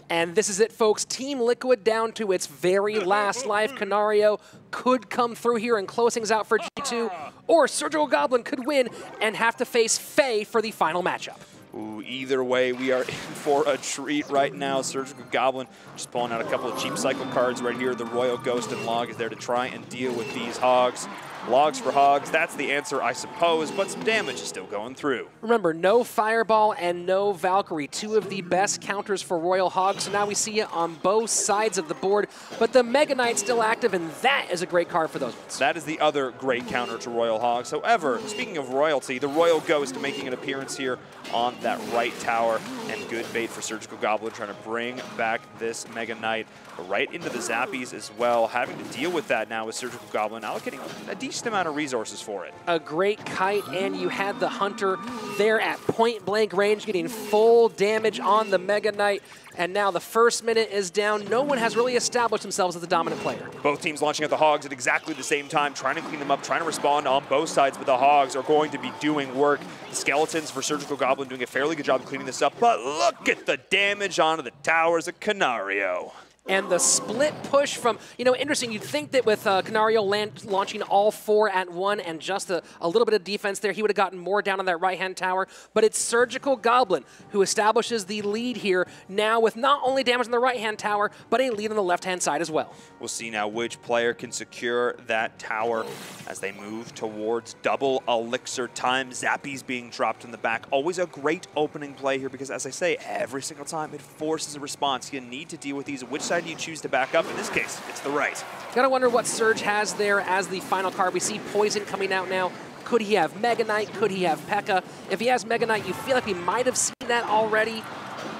And this is it, folks. Team Liquid down to its very last life. Canario could come through here and close things out for G2, or Surgical Goblin could win and have to face Faye for the final matchup. Ooh, either way, we are in for a treat right now. Surgical Goblin just pulling out a couple of cheap cycle cards right here. The Royal Ghost and Log is there to try and deal with these hogs. Logs for hogs, that's the answer, I suppose, but some damage is still going through. Remember, no Fireball and no Valkyrie, two of the best counters for Royal Hogs, so now we see it on both sides of the board, but the Mega Knight's still active, and that is a great card for those ones. That is the other great counter to Royal Hogs. However, speaking of royalty, the Royal Ghost making an appearance here on that right tower, and good bait for Surgical Goblin trying to bring back this Mega Knight right into the Zappies as well, having to deal with that now with Surgical Goblin allocating a decent amount of resources for it. A great kite, and you had the Hunter there at point blank range getting full damage on the Mega Knight, and now the first minute is down. No one has really established themselves as the dominant player. Both teams launching at the Hogs at exactly the same time, trying to clean them up, trying to respond on both sides, but the Hogs are going to be doing work. The Skeletons for Surgical Goblin doing a fairly good job of cleaning this up, but look at the damage onto the towers of Canario. And the split push from, you know, interesting, you'd think that with Canario launching all four at one and just a little bit of defense there, he would have gotten more down on that right-hand tower. But it's Surgical Goblin who establishes the lead here now with not only damage on the right-hand tower, but a lead on the left-hand side as well. We'll see now which player can secure that tower as they move towards double elixir time. Zappies being dropped in the back. Always a great opening play here because, as I say, every single time it forces a response. You need to deal with these. Which side do you choose to back up? In this case, it's the right. Gotta wonder what Surge has there as the final card. We see Poison coming out now. Could he have Mega Knight? Could he have P.E.K.K.A? If he has Mega Knight, you feel like we might have seen that already.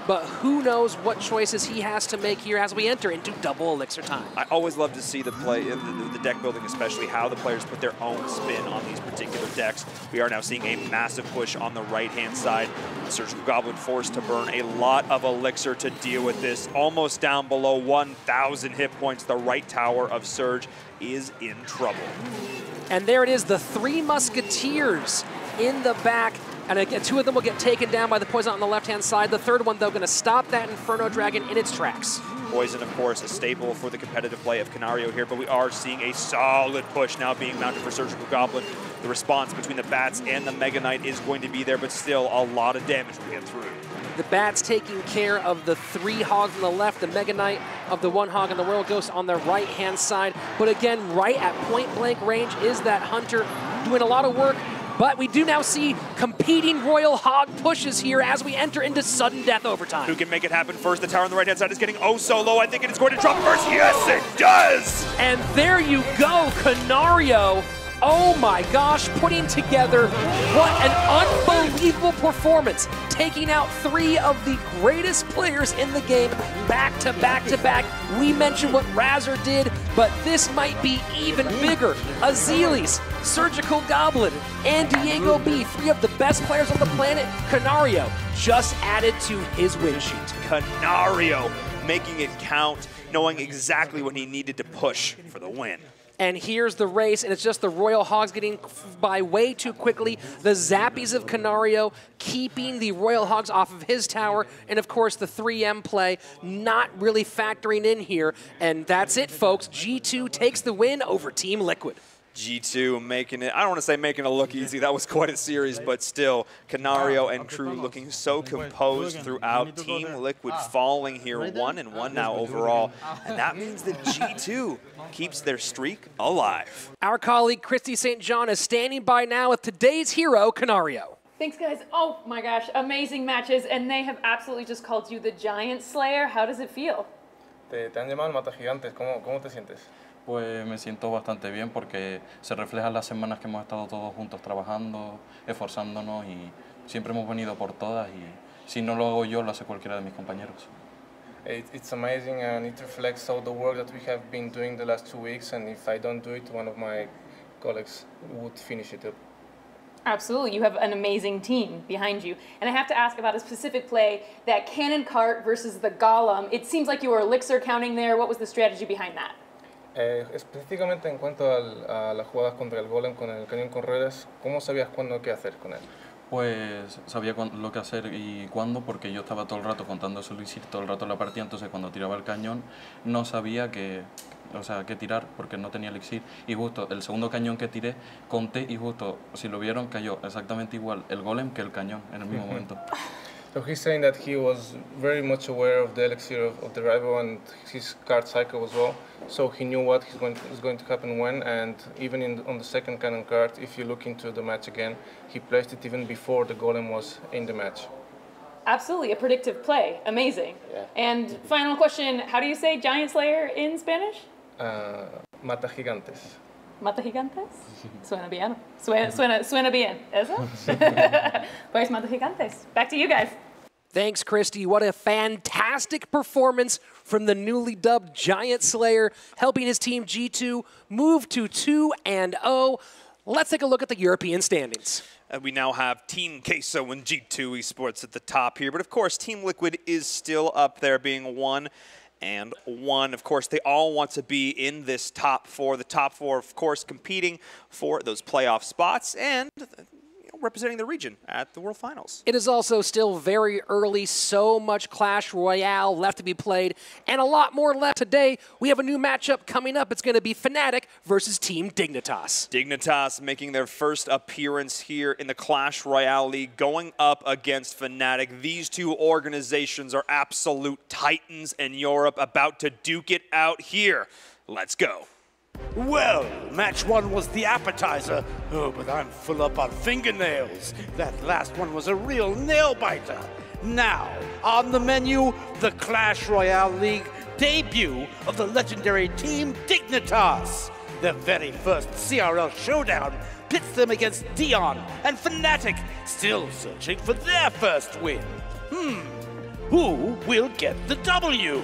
But who knows what choices he has to make here as we enter into double elixir time. I always love to see the play, the deck building especially, how the players put their own spin on these particular decks. We are now seeing a massive push on the right-hand side. Surgical Goblin forced to burn a lot of elixir to deal with this. Almost down below 1,000 hit points. The right tower of Surge is in trouble. And there it is, the three Musketeers in the back. And again, two of them will get taken down by the Poison on the left-hand side. The third one, though, going to stop that Inferno Dragon in its tracks. Poison, of course, a staple for the competitive play of Canario here, but we are seeing a solid push now being mounted for Surgical Goblin. The response between the Bats and the Mega Knight is going to be there, but still a lot of damage to get through. The Bats taking care of the three Hogs on the left, the Mega Knight of the one Hog, and the Royal Ghost on the right-hand side. But again, right at point-blank range is that Hunter doing a lot of work. But we do now see competing Royal Hog pushes here as we enter into sudden death overtime. Who can make it happen first? The tower on the right-hand side is getting oh so low. I think it is going to drop first. Yes, it does! And there you go, Canario Oh my gosh, putting together what an unbelievable performance, taking out 3 of the greatest players in the game back to back to back. We mentioned what Razor did, but this might be even bigger. Azealis, Surgical Goblin, and Diego B, 3 of the best players on the planet. Canario just added to his win sheet. Canario making it count, knowing exactly what he needed to push for the win. And here's the race, and it's just the Royal Hogs getting by way too quickly. The Zappies of Canario keeping the Royal Hogs off of his tower, and of course the 3M play not really factoring in here. And that's it, folks. G2 takes the win over Team Liquid. G2 making it, I don't want to say making it look easy, that was quite a series, but still, Canario and crew looking so composed throughout. Team Liquid falling here 1-1 now overall, and that means that G2 keeps their streak alive. Our colleague Christy St. John is standing by now with today's hero, Canario. Thanks, guys. Oh my gosh, amazing matches, and they have absolutely just called you the Giant Slayer. How does it feel? Te han llamado el Mata Gigantes. ¿Cómo te sientes? Pues me siento bastante bien porque se reflejan las semanas que hemos estado todos juntos trabajando, esforzándonos y siempre hemos venido por todas y si no lo hago yo, lo hace cualquiera de mis compañeros. It's amazing and it reflects all the work that we have been doing the last 2 weeks, and if I don't do it, one of my colleagues would finish it up. Absolutely. You have an amazing team behind you. And I have to ask about a specific play, that cannon cart versus the golem. It seems like you were elixir counting there. What was the strategy behind that? Específicamente en cuanto a las jugadas contra el golem con el cañón con redes, ¿cómo sabías cuándo qué hacer con él? Pues sabía lo que hacer y cuándo, porque yo estaba todo el rato contando su elixir, todo el rato la partida, entonces cuando tiraba el cañón no sabía qué tirar porque no tenía elixir. Y justo el segundo cañón que tiré, conté y justo, si lo vieron, cayó exactamente igual el golem que el cañón en el mismo momento. So he's saying that he was very much aware of the elixir of the rival and his card cycle as well. So he knew what was going to happen when, and even on the second cannon card, if you look into the match again, he placed it even before the golem was in the match. Absolutely, a predictive play. Amazing. Yeah. And final question, how do you say Giant Slayer in Spanish? Mata Gigantes. ¿Mata Gigantes? Suena bien. Suena bien. ¿Eso? Pues Mata Gigantes. Back to you guys. Thanks, Christy. What a fantastic performance from the newly dubbed Giant Slayer, helping his team G2 move to 2-0. Let's take a look at the European standings. And we now have Team Queso and G2 Esports at the top here. But of course, Team Liquid is still up there, being 1-1. Of course, they all want to be in this top 4. The top 4, of course, competing for those playoff spots and representing the region at the World Finals. It is also still very early, so much Clash Royale left to be played, and a lot more left today. We have a new matchup coming up. It's going to be Fnatic versus Team Dignitas. Dignitas making their first appearance here in the Clash Royale League, going up against Fnatic. These two organizations are absolute titans in Europe, about to duke it out here. Let's go. Well, match 1 was the appetizer. Oh, but I'm full up on fingernails. That last one was a real nail-biter. Now, on the menu, the Clash Royale League debut of the legendary Team Dignitas. Their very first CRL showdown pits them against Dion and Fnatic, still searching for their first win. Who will get the W?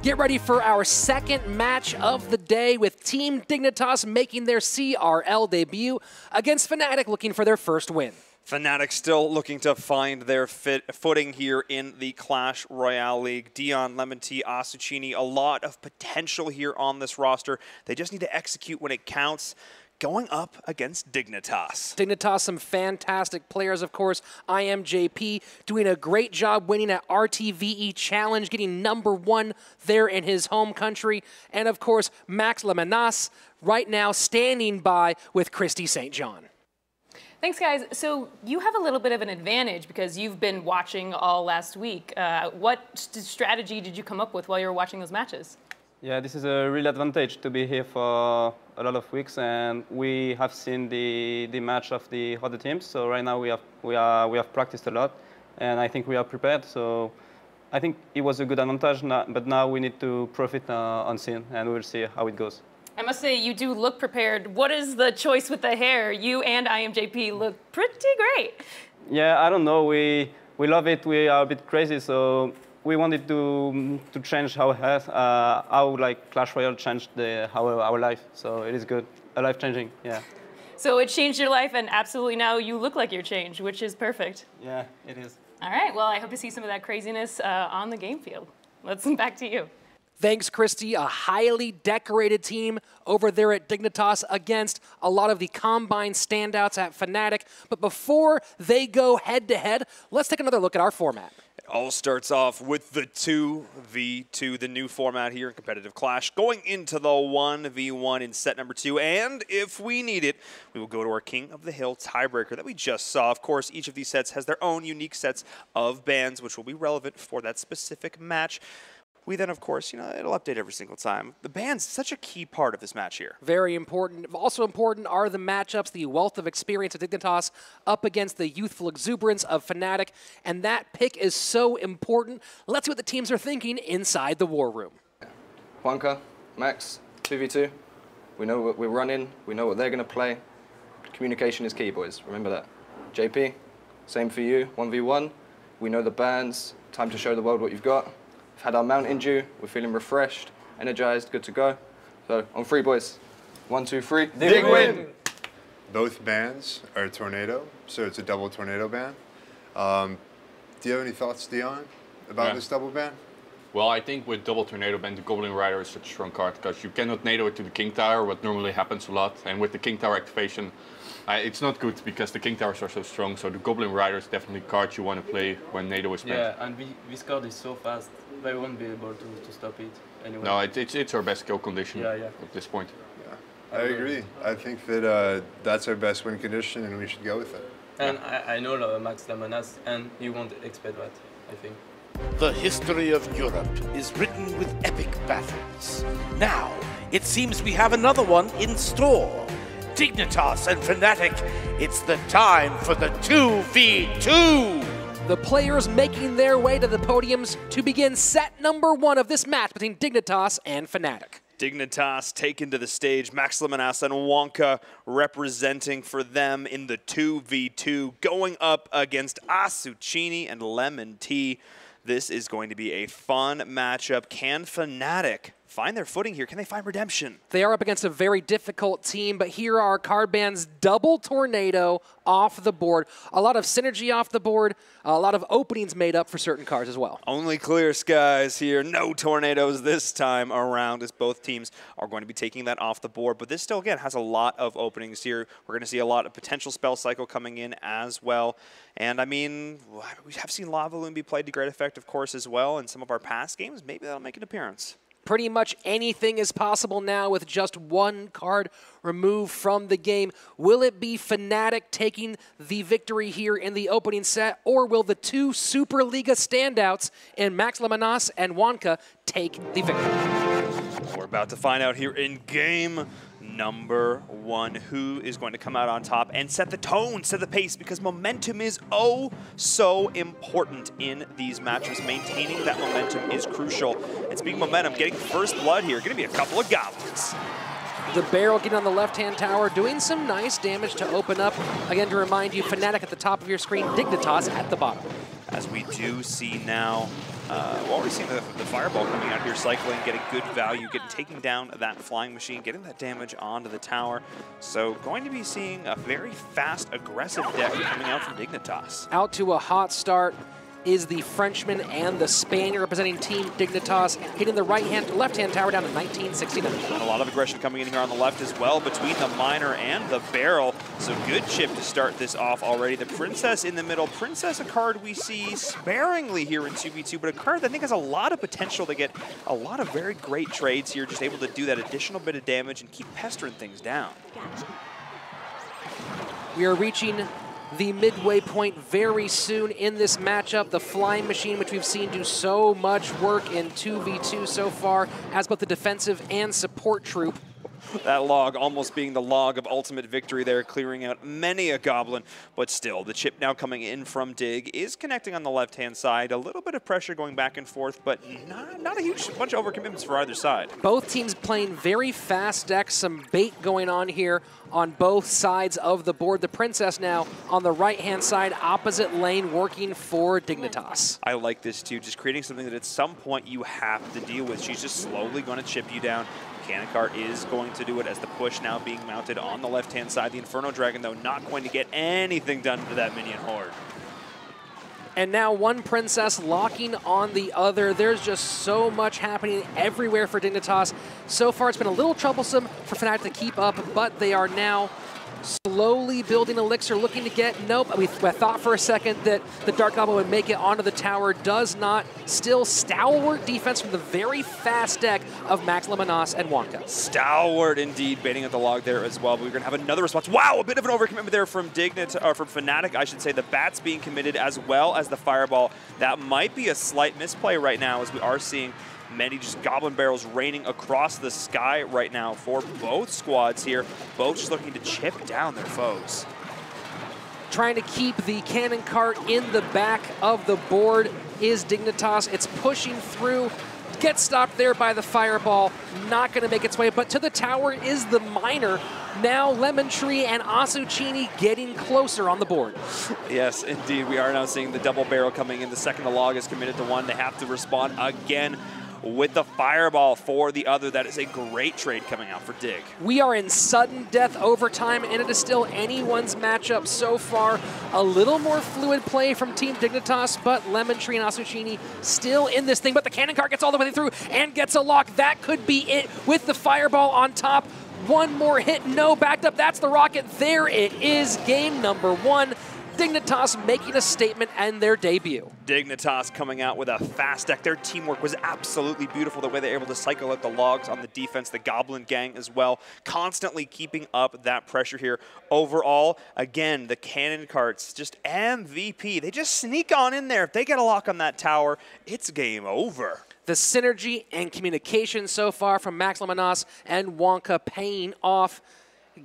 Get ready for our second match of the day with Team Dignitas making their CRL debut against Fnatic, looking for their first win. Fnatic still looking to find their footing here in the Clash Royale League. Dion, Lemon Tea, Asuchini, a lot of potential here on this roster. They just need to execute when it counts. Going up against Dignitas. Dignitas, some fantastic players, of course. IMJP doing a great job winning at RTVE Challenge, getting #1 there in his home country. And, of course, Max Lemenas right now standing by with Christy St. John. Thanks, guys. So you have a little bit of an advantage because you've been watching all last week. What strategy did you come up with while you were watching those matches? Yeah, this is a real advantage to be here for a lot of weeks, and we have seen the match of the other teams. So right now we have practiced a lot, and I think we are prepared. So I think it was a good advantage, but now we need to profit on scene, and we'll see how it goes. I must say, you do look prepared. What is the choice with the hair? You and IMJP look pretty great. Yeah, I don't know. We love it. We are a bit crazy, so we wanted to change how like Clash Royale changed our life. So it is good, life changing. Yeah. So it changed your life, and absolutely now you look like you're changed, which is perfect. Yeah, it is. All right. Well, I hope to see some of that craziness on the game field. Let's back to you. Thanks, Christy. A highly decorated team over there at Dignitas against a lot of the Combine standouts at Fnatic. But before they go head-to-head, let's take another look at our format. It all starts off with the 2v2, the new format here in competitive Clash, going into the 1v1 in set number 2. And if we need it, we will go to our King of the Hill tiebreaker that we just saw. Of course, each of these sets has their own unique sets of bans, which will be relevant for that specific match. We then, of course, it'll update every single time. The ban's such a key part of this match here. Very important. Also important are the matchups, the wealth of experience of Dignitas up against the youthful exuberance of Fnatic, and that pick is so important. Let's see what the teams are thinking inside the war room. Juanka, Max, 2v2. We know what we're running. We know what they're going to play. Communication is key, boys. Remember that. JP, same for you, 1v1. We know the bans. Time to show the world what you've got. We've had our mount inju, we're feeling refreshed, energized, good to go. So, on 3, boys. 1, 2, 3. Dig win! Both bans are a tornado, so it's a double tornado ban. Do you have any thoughts, Dion, about this double ban? Well, I think with double tornado ban, the Goblin Rider is such a strong card because you cannot nado it to the King Tower, what normally happens a lot. And with the King Tower activation, it's not good because the King Towers are so strong. So the Goblin Rider is definitely a card you want to play when nado is spent. Yeah, and this card is so fast, they won't be able to stop it anyway. No, it's our best kill condition at this point. Yeah, I agree. I think that that's our best win condition and we should go with it. And I know Max Lamanas, and you won't expect that, I think. The history of Europe is written with epic battles. Now, it seems we have another one in store. Dignitas and Fnatic, it's the time for the 2v2! The players making their way to the podiums to begin set number 1 of this match between Dignitas and Fnatic. Dignitas taken to the stage, Max Lemonas and Wonka representing for them in the 2v2, going up against Asuchini and Lemon Tea. This is going to be a fun matchup. Can Fnatic find their footing here? Can they find redemption? They are up against a very difficult team, but here are card bans double tornado off the board. A lot of synergy off the board, a lot of openings made up for certain cards as well. Only clear skies here. No tornadoes this time around as both teams are going to be taking that off the board. But this still, again, has a lot of openings here. We're going to see a lot of potential spell cycle coming in as well. And I mean, we have seen Lava Loon be played to great effect, of course, as well in some of our past games. Maybe that'll make an appearance. Pretty much anything is possible now with just one card removed from the game. Will it be Fnatic taking the victory here in the opening set, or will the two Superliga standouts in Max Lemonas and Wonka take the victory? We're about to find out here in game number 1 who is going to come out on top and set the tone, set the pace, because momentum is oh so important in these matches. Maintaining that momentum is crucial. And speaking of momentum, getting first blood here, going to be a couple of goblins. The barrel getting on the left-hand tower, doing some nice damage to open up. Again, to remind you, Fnatic at the top of your screen, Dignitas at the bottom. As we do see now, we're already seeing the fireball coming out here, cycling, getting good value, taking down that flying machine, getting that damage onto the tower. So going to be seeing a very fast, aggressive deck coming out from Dignitas. Out to a hot start is the Frenchman and the Spaniard representing Team Dignitas, hitting the left-hand tower down to 1969. And a lot of aggression coming in here on the left as well between the miner and the barrel. So good chip to start this off already. The Princess in the middle. Princess, a card we see sparingly here in 2v2, but a card that I think has a lot of potential to get a lot of very great trades here, just able to do that additional bit of damage and keep pestering things down. We are reaching the midway point very soon in this matchup. The flying machine, which we've seen do so much work in 2v2 so far, as both the defensive and support troop. That log almost being the log of ultimate victory there, clearing out many a goblin. But still, the chip now coming in from Dig is connecting on the left-hand side. A little bit of pressure going back and forth, but not a huge bunch of overcommitments for either side. Both teams playing very fast decks, some bait going on here on both sides of the board. The Princess now on the right-hand side, opposite lane, working for Dignitas. I like this too, just creating something that at some point you have to deal with. She's just slowly going to chip you down. Cannon Cart is going to do it as the push now being mounted on the left-hand side. The Inferno Dragon, though, not going to get anything done to that minion horde. And now one Princess locking on the other. There's just so much happening everywhere for Dignitas. So far, it's been a little troublesome for Fnatic to keep up, but they are now slowly building Elixir, looking to get, nope, we thought for a second that the Dark Goblin would make it onto the tower, does not. Still stalwart defense from the very fast deck of Max Lemanas and Wonka. Stalwart indeed, baiting at the log there as well, but we're going to have another response. Wow, a bit of an overcommitment there from from Fnatic, I should say. The bats being committed as well as the fireball. That might be a slight misplay right now, as we are seeing many just goblin barrels raining across the sky right now for both squads here. Both just looking to chip down their foes. Trying to keep the Cannon Cart in the back of the board is Dignitas. It's pushing through, gets stopped there by the fireball, not going to make its way, but to the tower is the miner. Now Lemon Tree and Asuchini getting closer on the board. Yes, indeed. We are now seeing the double barrel coming in. The second the log is committed to one, they have to respond again with the fireball for the other. That is a great trade coming out for Dig. We are in sudden death overtime, and it is still anyone's matchup so far. A little more fluid play from Team Dignitas, but Lemon Tree and Asuchini still in this thing, but the Cannon Cart gets all the way through and gets a lock. That could be it with the fireball on top. One more hit, no, backed up, that's the rocket. There it is, game number one. Dignitas making a statement and their debut. Dignitas coming out with a fast deck. Their teamwork was absolutely beautiful, the way they're able to cycle out the logs on the defense, the Goblin gang as well, constantly keeping up that pressure here. Overall, again, the Cannon Carts, just MVP. They just sneak on in there. If they get a lock on that tower, it's game over. The synergy and communication so far from Max Lemanas and Wonka paying off.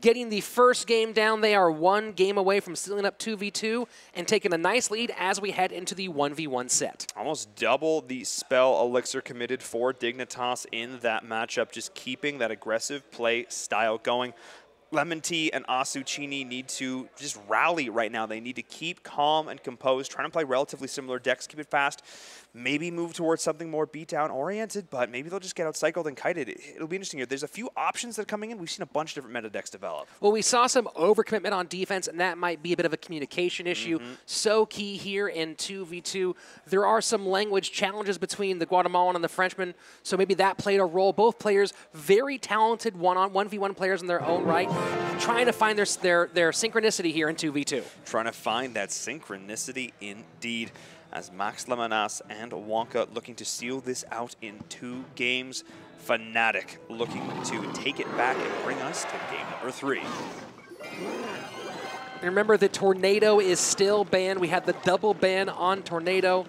Getting the first game down, they are one game away from sealing up 2v2 and taking a nice lead as we head into the 1v1 set. Almost double the spell elixir committed for Dignitas in that matchup, just keeping that aggressive play style going. Lemon Tea and Asuchini need to just rally right now. They need to keep calm and composed, trying to play relatively similar decks, keep it fast, maybe move towards something more beatdown oriented, but maybe they'll just get outcycled and kited. It'll be interesting here. There's a few options that are coming in. We've seen a bunch of different meta decks develop. Well, we saw some overcommitment on defense, and that might be a bit of a communication issue. So key here in 2v2. There are some language challenges between the Guatemalan and the Frenchman, so maybe that played a role. Both players, very talented 1v1 players in their own right, trying to find their synchronicity here in 2v2. Trying to find that synchronicity indeed, as Max Lemanas and Wonka looking to seal this out in 2 games. Fnatic looking to take it back and bring us to game number 3. Remember, the Tornado is still banned. We had the double ban on Tornado.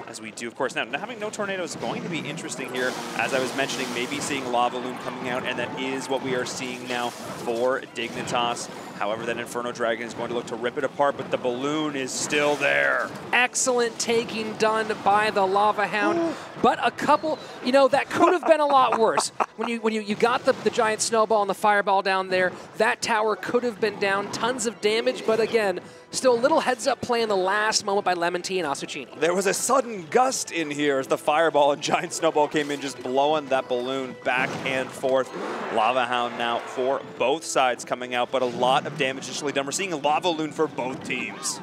As we do, of course. Now, having no Tornado is going to be interesting here. As I was mentioning, maybe seeing Lava Loon coming out, and that is what we are seeing now for Dignitas. However, that Inferno Dragon is going to look to rip it apart, but the balloon is still there. Excellent taking done by the Lava Hound, but a couple, you know, that could have been a lot worse. When you got the giant snowball and the fireball down there, that tower could have been down, tons of damage, but again, still a little heads-up play in the last moment by Lemon Tea and Asuchini. There was a sudden gust in here as the fireball and giant snowball came in, just blowing that balloon back and forth. Lava Hound now for both sides coming out, but a lot of damage initially done. We're seeing a Lava Loon for both teams.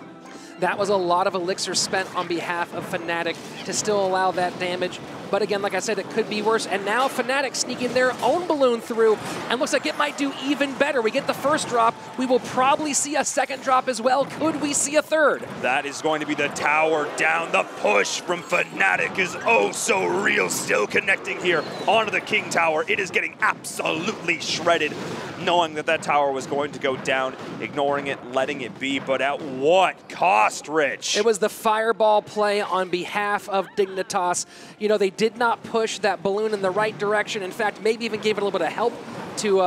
That was a lot of elixir spent on behalf of Fnatic to still allow that damage. But again, like I said, it could be worse. And now Fnatic sneaking their own balloon through, and looks like it might do even better. We get the first drop. We will probably see a second drop as well. Could we see a third? That is going to be the tower down. The push from Fnatic is oh so real. Still connecting here onto the King Tower. It is getting absolutely shredded, knowing that that tower was going to go down, ignoring it, letting it be. But at what cost, Rich? It was the fireball play on behalf of Dignitas. You know, they did not push that balloon in the right direction. In fact, maybe even gave it a little bit of help to,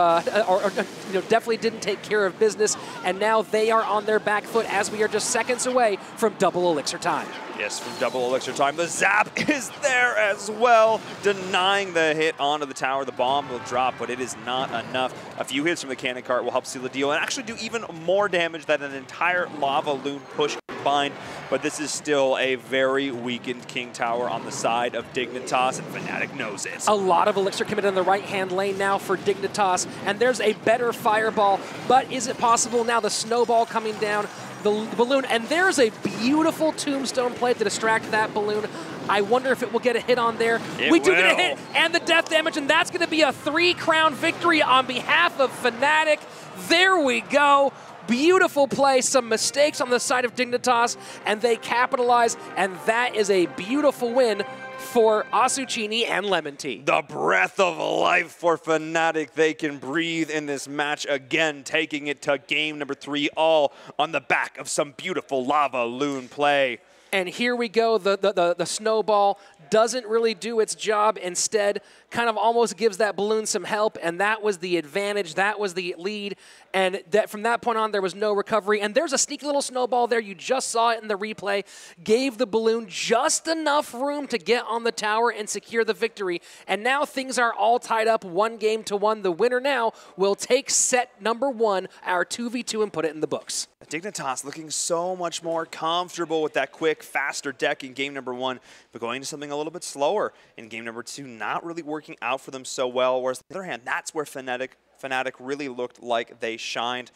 definitely didn't take care of business. And now they are on their back foot as we are just seconds away from double elixir time. Yes, from double elixir time. The zap is there as well, denying the hit onto the tower. The bomb will drop, but it is not enough. A few hits from the cannon cart will help seal the deal and actually do even more damage than an entire lava loon push combined. But this is still a very weakened King Tower on the side of Dignitas, and Fnatic knows it. A lot of elixir committed in the right-hand lane now for Dignitas, and there's a better fireball, but is it possible now? The snowball coming down, the balloon, and there's a beautiful tombstone play to distract that balloon. I wonder if it will get a hit on there. We do get a hit, and the death damage, and that's going to be a 3-crown victory on behalf of Fnatic. There we go. Beautiful play, some mistakes on the side of Dignitas, and they capitalize, and that is a beautiful win for Asuchini and Lemon Tea. The breath of life for Fnatic. They can breathe in this match again, taking it to game number 3, all on the back of some beautiful lava loon play. And here we go, the snowball doesn't really do its job. Instead, kind of almost gives that balloon some help, and that was the advantage, that was the lead. And that from that point on, there was no recovery. And there's a sneaky little snowball there. You just saw it in the replay. Gave the balloon just enough room to get on the tower and secure the victory. And now things are all tied up 1-1. The winner now will take set number 1, our 2v2, and put it in the books. Dignitas looking so much more comfortable with that quick, faster deck in game number 1, but going to something a little bit slower in game number 2, not really working out for them so well. Whereas on the other hand, that's where Fnatic really looked like they shined.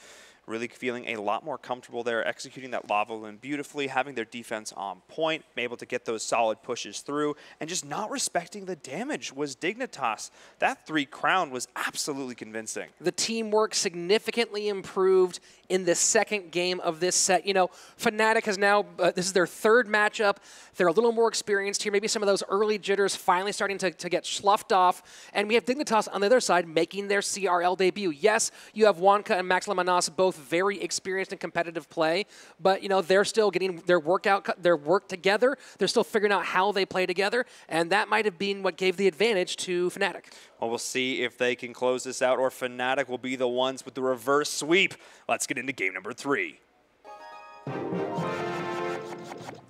Really feeling a lot more comfortable there, executing that lava loon beautifully, having their defense on point, able to get those solid pushes through, and just not respecting the damage was Dignitas. That 3-crown was absolutely convincing. The teamwork significantly improved in the second game of this set. You know, Fnatic has now, this is their 3rd matchup. They're a little more experienced here. Maybe some of those early jitters finally starting to get sloughed off. And we have Dignitas on the other side making their CRL debut. Yes, you have Wonka and Max Lamanas, both very experienced in competitive play, but you know, they're still getting their work together. They're still figuring out how they play together, and that might have been what gave the advantage to Fnatic. Well, we'll see if they can close this out, or Fnatic will be the ones with the reverse sweep. Let's get into game number 3.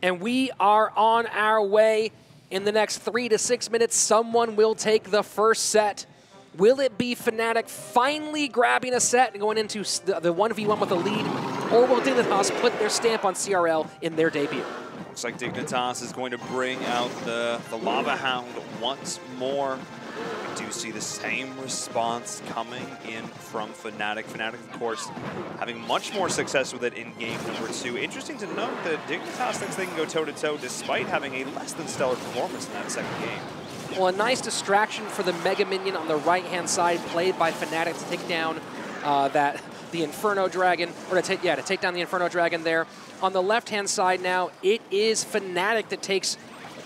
And we are on our way. In the next 3 to 6 minutes, someone will take the first set. Will it be Fnatic finally grabbing a set and going into the 1v1 with a lead, or will Dignitas put their stamp on CRL in their debut? Looks like Dignitas is going to bring out the Lava Hound once more. We do see the same response coming in from Fnatic. Fnatic, of course, having much more success with it in game number 2. Interesting to note that Dignitas thinks they can go toe-to-toe despite having a less than stellar performance in that second game. Well, a nice distraction for the Mega Minion on the right-hand side, played by Fnatic to take down the Inferno Dragon, or to take down the Inferno Dragon there. On the left-hand side now, it is Fnatic that takes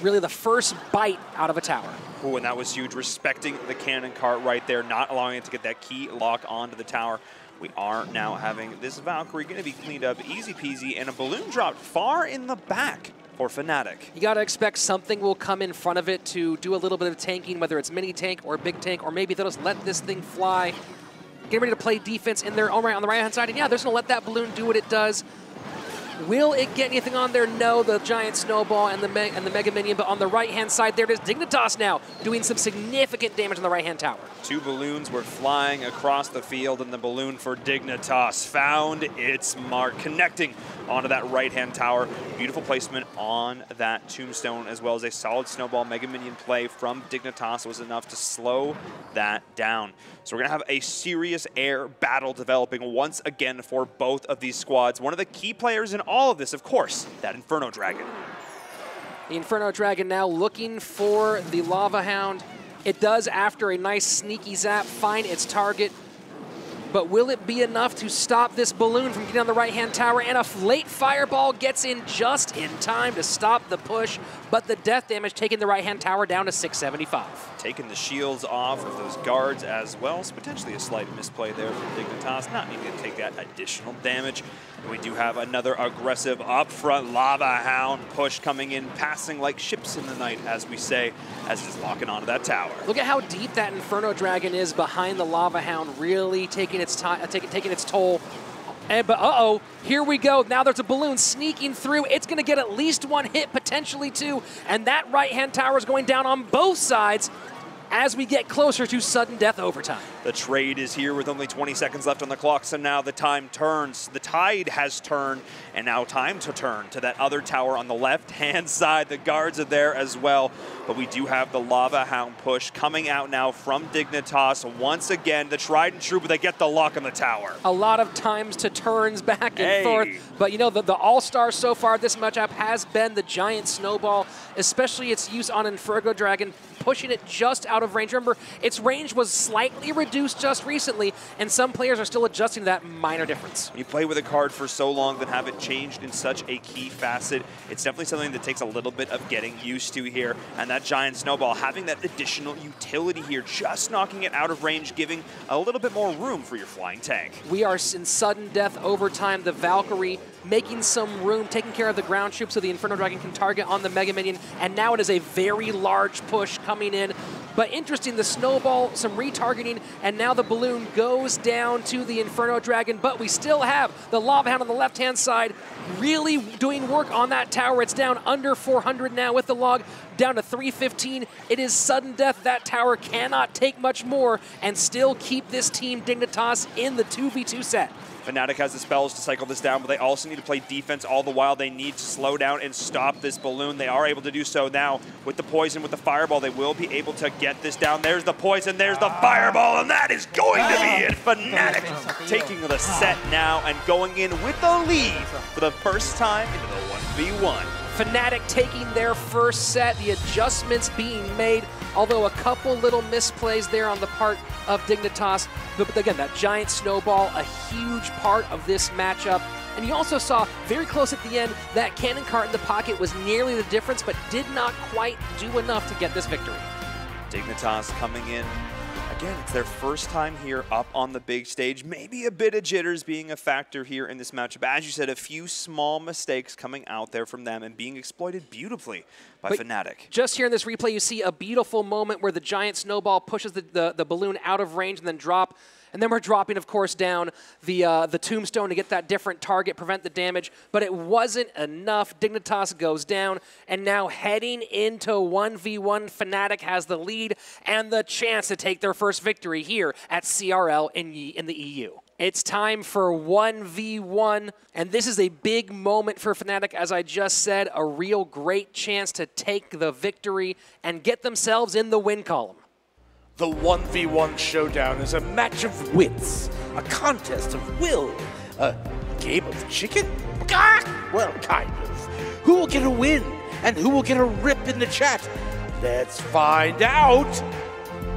really the first bite out of a tower. Oh, and that was huge, respecting the cannon cart right there, not allowing it to get that key lock onto the tower. We are now having this Valkyrie going to be cleaned up easy peasy, and a balloon dropped far in the back for Fnatic. You got to expect something will come in front of it to do a little bit of tanking, whether it's mini tank or big tank, or maybe they'll just let this thing fly. Get ready to play defense in their own right on the right-hand side, and yeah, they're just going to let that balloon do what it does. Will it get anything on there? No, the giant snowball and the Mega Minion, but on the right-hand side, there it is. Dignitas now doing some significant damage on the right-hand tower. 2 balloons were flying across the field, and the balloon for Dignitas found its mark, connecting onto that right-hand tower. Beautiful placement on that tombstone, as well as a solid snowball Mega Minion play from Dignitas was enough to slow that down. So we're going to have a serious air battle developing once again for both of these squads. One of the key players in all of this, of course, that Inferno Dragon. The Inferno Dragon now looking for the Lava Hound. It does, after a nice sneaky zap, find its target. but will it be enough to stop this balloon from getting on the right-hand tower? And a late fireball gets in just in time to stop the push, but the death damage taking the right-hand tower down to 675. Taking the shields off of those guards as well, so potentially a slight misplay there from Dignitas, not needing to take that additional damage. And we do have another aggressive upfront Lava Hound push coming in, passing like ships in the night, as we say, as it's locking onto that tower. Look at how deep that Inferno Dragon is behind the Lava Hound, really taking its time, taking its toll. But uh-oh, here we go. Now there's a balloon sneaking through. It's going to get at least one hit, potentially two, and that right-hand tower is going down on both sides as we get closer to sudden death overtime. The trade is here with only 20 seconds left on the clock, so now the time turns. The tide has turned, and now time to turn to that other tower on the left-hand side. The guards are there as well, but we do have the Lava Hound push coming out now from Dignitas. Once again, the tried and true, but they get the lock on the tower. A lot of times to turns back and forth, but you know, the all-star so far this matchup has been the giant snowball, especially its use on Inferno Dragon, pushing it just out of range. Remember, its range was slightly reduced just recently, and some players are still adjusting to that minor difference. When you play with a card for so long, then have it changed in such a key facet, it's definitely something that takes a little bit of getting used to here. And that giant snowball, having that additional utility here, just knocking it out of range, giving a little bit more room for your flying tank. We are in sudden death overtime. The Valkyrie making some room, taking care of the ground troops so the Inferno Dragon can target on the Mega Minion, and now it is a very large push coming in. But interesting, the snowball, some retargeting, and now the balloon goes down to the Inferno Dragon, but we still have the Lava Hound on the left-hand side really doing work on that tower. It's down under 400 now with the log, down to 315. It is sudden death. That tower cannot take much more and still keep this team Dignitas in the 2v2 set. Fnatic has the spells to cycle this down, but they also need to play defense all the while. They need to slow down and stop this balloon. They are able to do so now with the poison, with the fireball. They will be able to get this down. There's the poison, there's the fireball, and that is going to be it. Fnatic taking the set now and going in with the lead for the first time into the 1v1. Fnatic taking their first set, the adjustments being made, although a couple little misplays there on the part of Dignitas. But again, that giant snowball, a huge part of this matchup. And you also saw very close at the end, that cannon cart in the pocket was nearly the difference, but did not quite do enough to get this victory. Dignitas coming in. Again, it's their first time here up on the big stage. Maybe a bit of jitters being a factor here in this matchup. As you said, a few small mistakes coming out there from them and being exploited beautifully by Fnatic. Just here in this replay, you see a beautiful moment where the giant snowball pushes the balloon out of range and then drop. And then we're dropping, of course, down the tombstone to get that different target, prevent the damage. But it wasn't enough. Dignitas goes down. And now heading into 1v1, Fnatic has the lead and the chance to take their first victory here at CRL in the EU. It's time for 1v1, and this is a big moment for Fnatic, as I just said, a real great chance to take the victory and get themselves in the win column. The 1v1 showdown is a match of wits, a contest of will, a game of chicken? Well, kind of. Who will get a win, and who will get a rip in the chat? Let's find out!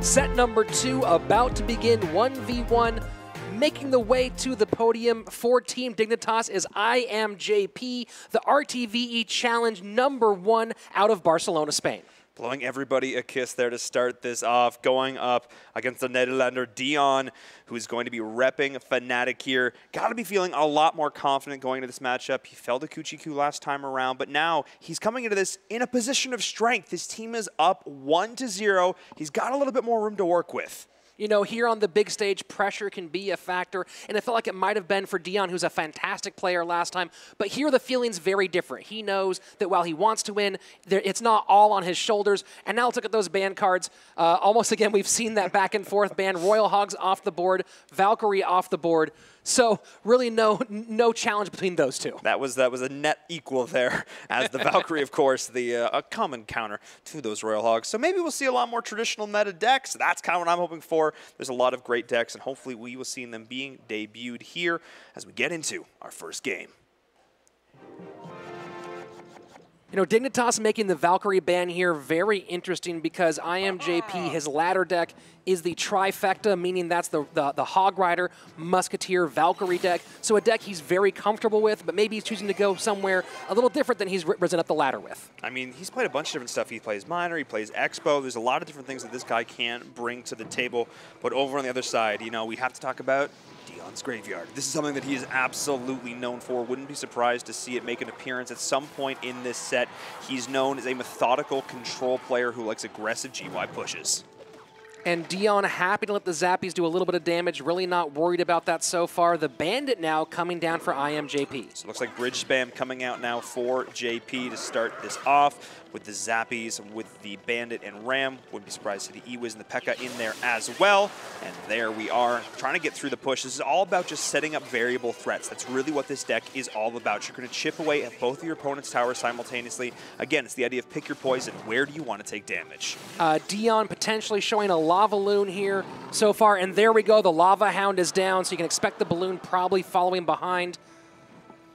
Set number 2 about to begin, 1v1. Making the way to the podium for Team Dignitas is IMJP, the RTVE Challenge #1 out of Barcelona, Spain. Blowing everybody a kiss there to start this off, going up against the Netherlander Dion, who's going to be repping Fnatic here. Got to be feeling a lot more confident going into this matchup. He fell to Kuchiku last time around, but now he's coming into this in a position of strength. His team is up 1-0. He's got a little bit more room to work with. You know, here on the big stage, pressure can be a factor, and it felt like it might have been for Dion, who's a fantastic player last time, but here the feeling's very different. He knows that while he wants to win, it's not all on his shoulders, and now let's look at those ban cards. Almost again, we've seen that back and forth ban. Royal Hogs off the board, Valkyrie off the board. So really no challenge between those two. That was a net equal there, as the Valkyrie, of course, a common counter to those Royal Hogs. So maybe we'll see a lot more traditional meta decks. That's kind of what I'm hoping for. There's a lot of great decks, and hopefully we will see them being debuted here as we get into our first game. You know, Dignitas making the Valkyrie ban here very interesting because IMJP, his ladder deck, is the trifecta, meaning that's the Hog Rider, Musketeer, Valkyrie deck. So a deck he's very comfortable with, but maybe he's choosing to go somewhere a little different than he's risen up the ladder with. I mean, he's played a bunch of different stuff. He plays Minor, he plays Expo. There's a lot of different things that this guy can bring to the table. But over on the other side, you know, we have to talk about Dion's Graveyard. This is something that he is absolutely known for. Wouldn't be surprised to see it make an appearance at some point in this set. He's known as a methodical control player who likes aggressive GY pushes. And Dion happy to let the Zappies do a little bit of damage, really not worried about that so far. The Bandit now coming down for IMJP. So it looks like bridge spam coming out now for JP to start this off with the Zappies, with the Bandit and Ram. Wouldn't be surprised to see the Ewiz and the P.E.K.K.A. in there as well. And there we are, trying to get through the push. This is all about just setting up variable threats. That's really what this deck is all about. You're going to chip away at both of your opponent's towers simultaneously. Again, it's the idea of pick your poison. Where do you want to take damage? Dion potentially showing a Lava Loon here so far, and there we go. The Lava Hound is down, so you can expect the Balloon probably following behind.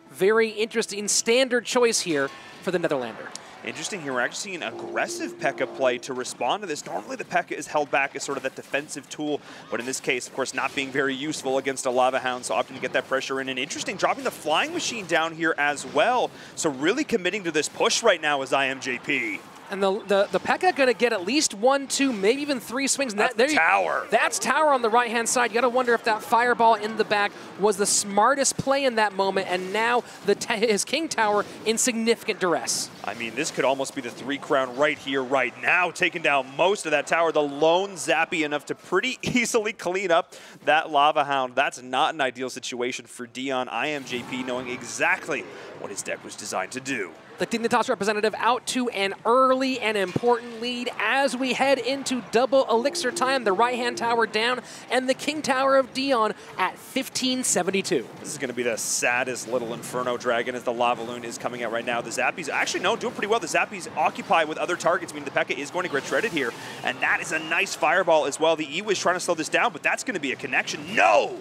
Very interesting standard choice here for the Netherlander. Interesting here, we're actually seeing aggressive P.E.K.K.A. play to respond to this. Normally the P.E.K.K.A. is held back as sort of that defensive tool, but in this case, of course, not being very useful against a Lava Hound, so opting to get that pressure in. And interesting, dropping the Flying Machine down here as well. So really committing to this push right now is IMJP. And the P.E.K.K.A. going to get at least 1, 2, maybe even 3 swings. That's tower. That's tower on the right-hand side. You got to wonder if that Fireball in the back was the smartest play in that moment, and now his King Tower in significant duress. I mean, this could almost be the 3 crown right here, right now, taking down most of that tower. The lone Zappy enough to pretty easily clean up that Lava Hound. That's not an ideal situation for Dion. IMJP knowing exactly what his deck was designed to do. The Dignitas representative out to an early and important lead as we head into double elixir time. The right-hand tower down and the King Tower of Dion at 1572. This is going to be the saddest little Inferno Dragon as the Lava Loon is coming out right now. The Zappies, actually, no, doing pretty well. The Zappies occupy with other targets, meaning the P.E.K.K.A. is going to get shredded here. And that is a nice Fireball as well. The Ewiz trying to slow this down, but that's going to be a connection. No!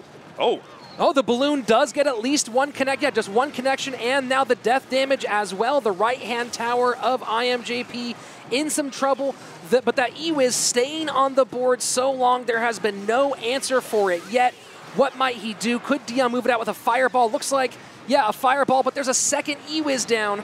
Oh, the Balloon does get at least one connect. Yeah, just one connection, and now the death damage as well. The right-hand tower of IMJP in some trouble, but that Ewiz staying on the board so long, there has been no answer for it yet. What might he do? Could Dion move it out with a Fireball? Looks like, yeah, a Fireball, but there's a second Ewiz down.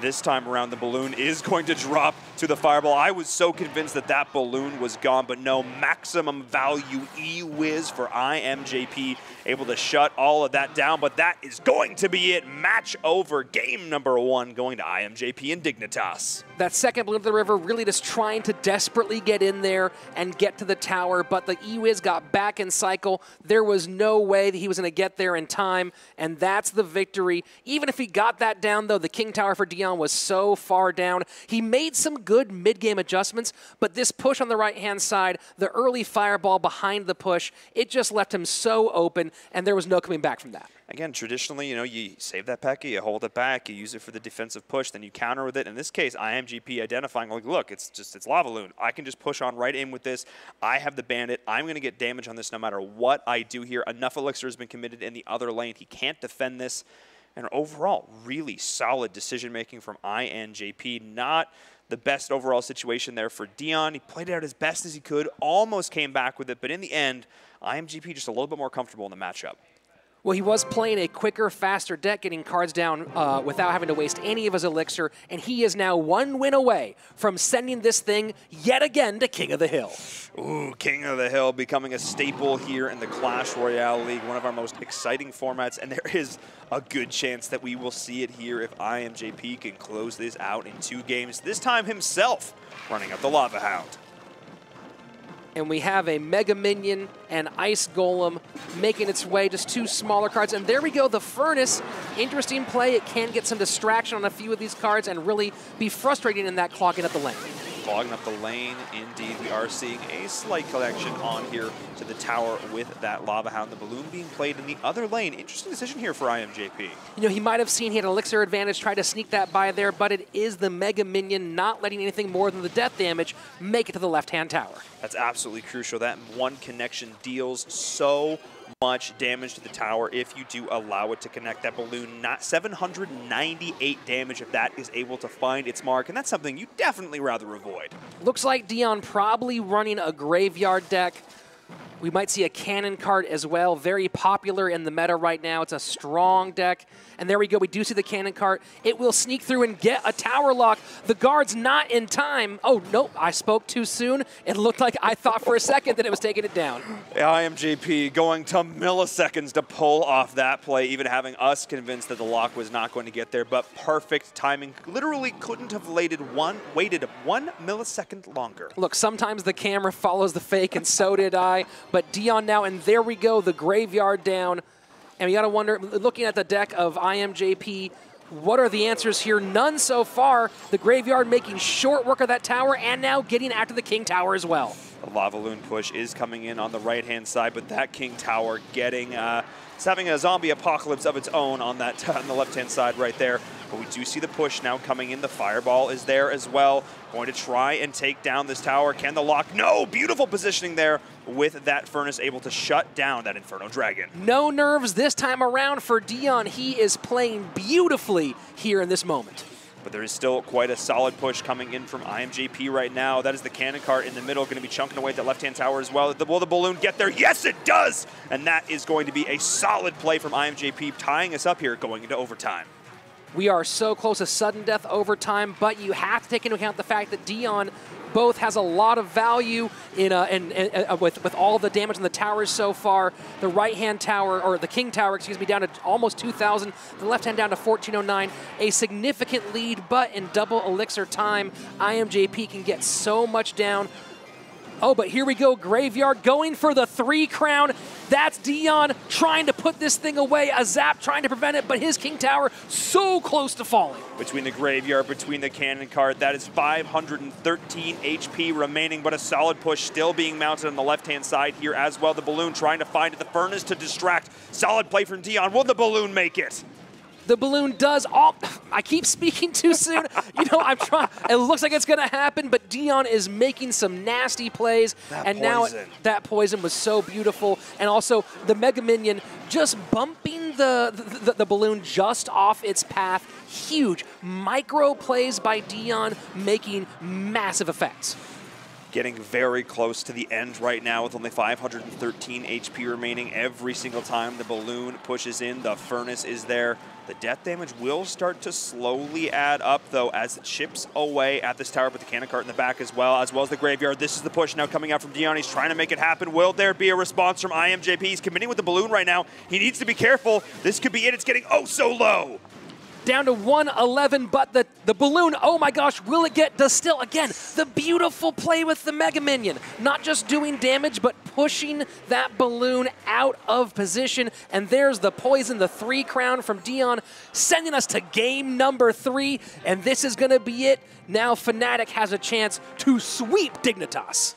This time around, the Balloon is going to drop to the Fireball. I was so convinced that that Balloon was gone, but no, maximum value Ewiz for IMJP, able to shut all of that down, but that is going to be it. Match over, game number 1 going to IMJP and Dignitas. That second Balloon to the river really just trying to desperately get in there and get to the tower, but the Ewiz got back in cycle. There was no way that he was going to get there in time, and that's the victory. Even if he got that down, though, the King Tower for Dion was so far down. He made some good mid-game adjustments, but this push on the right-hand side, the early Fireball behind the push, it just left him so open, and there was no coming back from that. Again, traditionally, you know, you save that P.E.K.K.A., you hold it back, you use it for the defensive push, then you counter with it. In this case, IMGP identifying, like, look, it's Lava Loon. I can just push on right in with this. I have the Bandit. I'm going to get damage on this no matter what I do here. Enough Elixir has been committed in the other lane. He can't defend this. And overall, really solid decision-making from INJP. Not the best overall situation there for Dion. He played it out as best as he could, almost came back with it, but in the end, IMGP just a little bit more comfortable in the matchup. Well, he was playing a quicker, faster deck, getting cards down without having to waste any of his elixir, and he is now 1 win away from sending this thing yet again to King of the Hill. Ooh, King of the Hill becoming a staple here in the Clash Royale League, one of our most exciting formats, and there is a good chance that we will see it here if IMJP can close this out in 2 games, this time himself running up the Lava Hound. And we have a Mega Minion and Ice Golem making its way, just 2 smaller cards. And there we go, the Furnace. Interesting play. It can get some distraction on a few of these cards and really be frustrating in that clogging up the lane. Clogging up the lane, indeed. We are seeing a slight connection on here to the tower with that Lava Hound. The Balloon being played in the other lane. Interesting decision here for IMJP. You know, he might have seen he had an elixir advantage, tried to sneak that by there, but it is the Mega Minion not letting anything more than the death damage make it to the left-hand tower. That's absolutely crucial. That 1 connection deals so much damage to the tower if you do allow it to connect. That balloon, not 798 damage if that is able to find its mark, and that's something you definitely rather avoid. Looks like Dion probably running a graveyard deck. We might see a cannon cart as well, very popular in the meta right now. It's a strong deck. And there we go, we do see the cannon cart. It will sneak through and get a tower lock. The guard's not in time. Oh, nope, I spoke too soon. It looked like I thought for a second that it was taking it down. IMJP going to milliseconds to pull off that play, even having us convinced that the lock was not going to get there, but perfect timing. Literally couldn't have waited 1 millisecond longer. Look, sometimes the camera follows the fake, and so did I. But Dion now, and there we go, the graveyard down. And we got to wonder, looking at the deck of IMJP, what are the answers here? None so far. The graveyard making short work of that tower, and now getting after the King Tower as well. The Lava Loon push is coming in on the right-hand side, but that King Tower getting, it's having a zombie apocalypse of its own on that on the left-hand side right there. But we do see the push now coming in. The Fireball is there as well. Going to try and take down this tower. Can the lock? No! Beautiful positioning there with that Furnace able to shut down that Inferno Dragon. No nerves this time around for Dion. He is playing beautifully here in this moment. But there is still quite a solid push coming in from IMJP right now. That is the cannon cart in the middle, going to be chunking away at that left-hand tower as well. Will the balloon get there? Yes, it does! And that is going to be a solid play from IMJP, tying us up here going into overtime. We are so close to sudden death overtime, but you have to take into account the fact that Dion both has a lot of value in with all the damage on the towers so far. The right-hand tower, or the King Tower, excuse me, down to almost 2,000. The left-hand down to 1,409. A significant lead, but in double elixir time, IMJP can get so much down. Oh, but here we go, Graveyard going for the 3 crown. That's Dion trying to put this thing away. A Zap trying to prevent it, but his King Tower so close to falling. Between the Graveyard, between the cannon cart, that is 513 HP remaining, but a solid push still being mounted on the left-hand side here as well. The balloon trying to find the Furnace to distract. Solid play from Dion. Will the balloon make it? The balloon does all. I keep speaking too soon. You know, I'm trying. It looks like it's going to happen, but Dion is making some nasty plays. And now that poison was so beautiful. And also the Mega Minion just bumping the balloon just off its path. Huge micro plays by Dion, making massive effects. Getting very close to the end right now with only 513 HP remaining. Every single time the balloon pushes in, the Furnace is there. The death damage will start to slowly add up, though, as it chips away at this tower, but the cannon cart in the back as well as the Graveyard. This is the push now coming out from Dion. He's trying to make it happen. Will there be a response from IMJP? He's committing with the balloon right now. He needs to be careful. This could be it. It's getting oh so low. Down to 111, but the balloon, oh my gosh, will it get, does still, again, the beautiful play with the Mega Minion. Not just doing damage, but pushing that balloon out of position. And there's the poison, the 3 crown from Dion, sending us to game number 3. And this is going to be it. Now Fnatic has a chance to sweep Dignitas.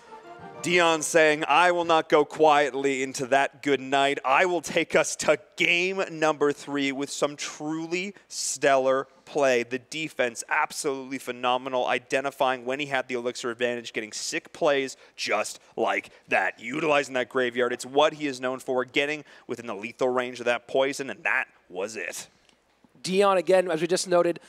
Dion saying, I will not go quietly into that good night. I will take us to game number 3 with some truly stellar play. The defense, absolutely phenomenal, identifying when he had the elixir advantage, getting sick plays just like that. Utilizing that Graveyard, it's what he is known for, getting within the lethal range of that poison, and that was it. Dion, again, as we just noted,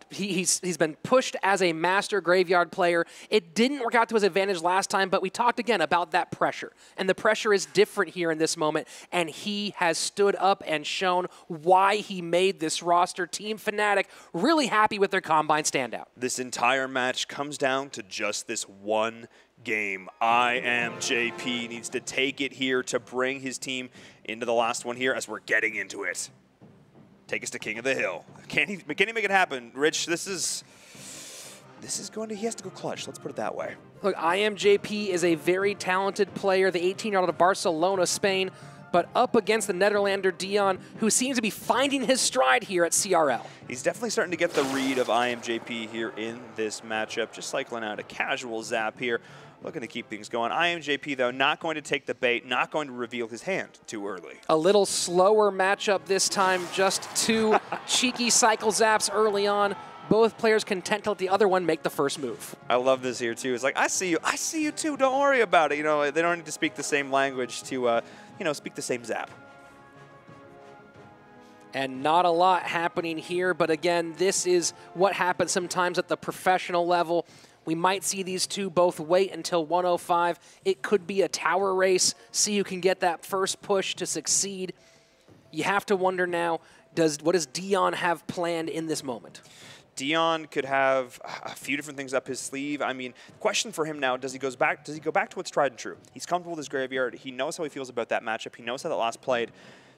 he's been pushed as a master Graveyard player. It didn't work out to his advantage last time, but we talked again about that pressure. And the pressure is different here in this moment, and he has stood up and shown why he made this roster. Team Fnatic really happy with their Combine standout. This entire match comes down to just this one game. IMJP needs to take it here to bring his team into the last one here as we're getting into it. Take us to King of the Hill. Can he make it happen? Rich, this is going to, he has to go clutch. Let's put it that way. Look, IMJP is a very talented player, the 18-year-old out of Barcelona, Spain, but up against the Netherlander Dion, who seems to be finding his stride here at CRL. He's definitely starting to get the read of IMJP here in this matchup, just cycling out a casual zap here. Looking to keep things going. IMJP, though, not going to take the bait, not going to reveal his hand too early. A little slower matchup this time, just 2 cheeky cycle zaps early on. Both players content to let the other one make the first move. I love this here, too. It's like, I see you too, don't worry about it. You know, they don't need to speak the same language to, you you know, speak the same Zap. And not a lot happening here, but again, this is what happens sometimes at the professional level. We might see these two both wait until 105. It could be a tower race, see who can get that first push to succeed. You have to wonder now, what does Dion have planned in this moment? Dion could have a few different things up his sleeve. I mean, the question for him now, does he go back to what's tried and true? He's comfortable with his graveyard. He knows how he feels about that matchup. He knows how that last played.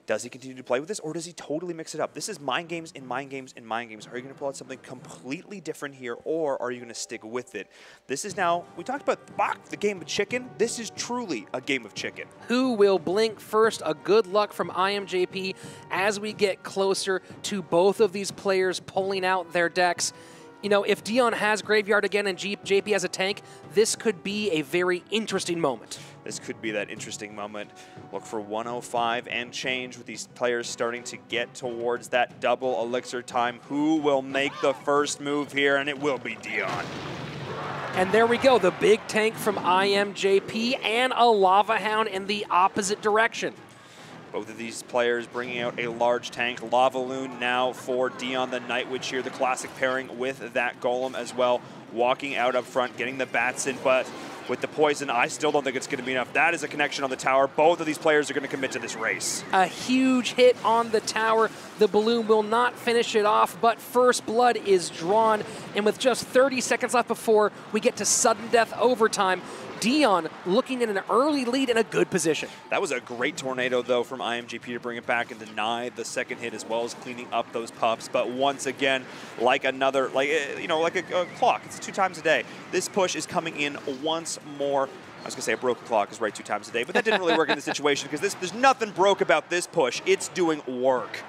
Does he continue to play with this, or does he totally mix it up? This is mind games in mind games in mind games. Are you going to pull out something completely different here, or are you going to stick with it? This is now, we talked about the game of chicken. This is truly a game of chicken. Who will blink first? A good luck from IMJP as we get closer to both of these players pulling out their decks. You know, if Dion has Graveyard again and JP has a tank, this could be a very interesting moment. This could be that interesting moment. Look for 105 and change with these players starting to get towards that double elixir time. Who will make the first move here? And it will be Dion. And there we go, the big tank from IMJP and a Lava Hound in the opposite direction. Both of these players bringing out a large tank. Lava Loon now for Dion the Night Witch here, the classic pairing with that Golem as well. Walking out up front, getting the bats in, but with the poison, I still don't think it's going to be enough. That is a connection on the tower. Both of these players are going to commit to this race. A huge hit on the tower. The balloon will not finish it off, but first blood is drawn. And with just 30 seconds left before we get to sudden death overtime, Dion looking at an early lead in a good position. That was a great tornado, though, from IMGP to bring it back and deny the second hit as well as cleaning up those pups. But once again, like a clock, it's 2 times a day. This push is coming in once more. I was going to say a broken clock is right 2 times a day, but that didn't really work in this situation because there's nothing broke about this push. It's doing work.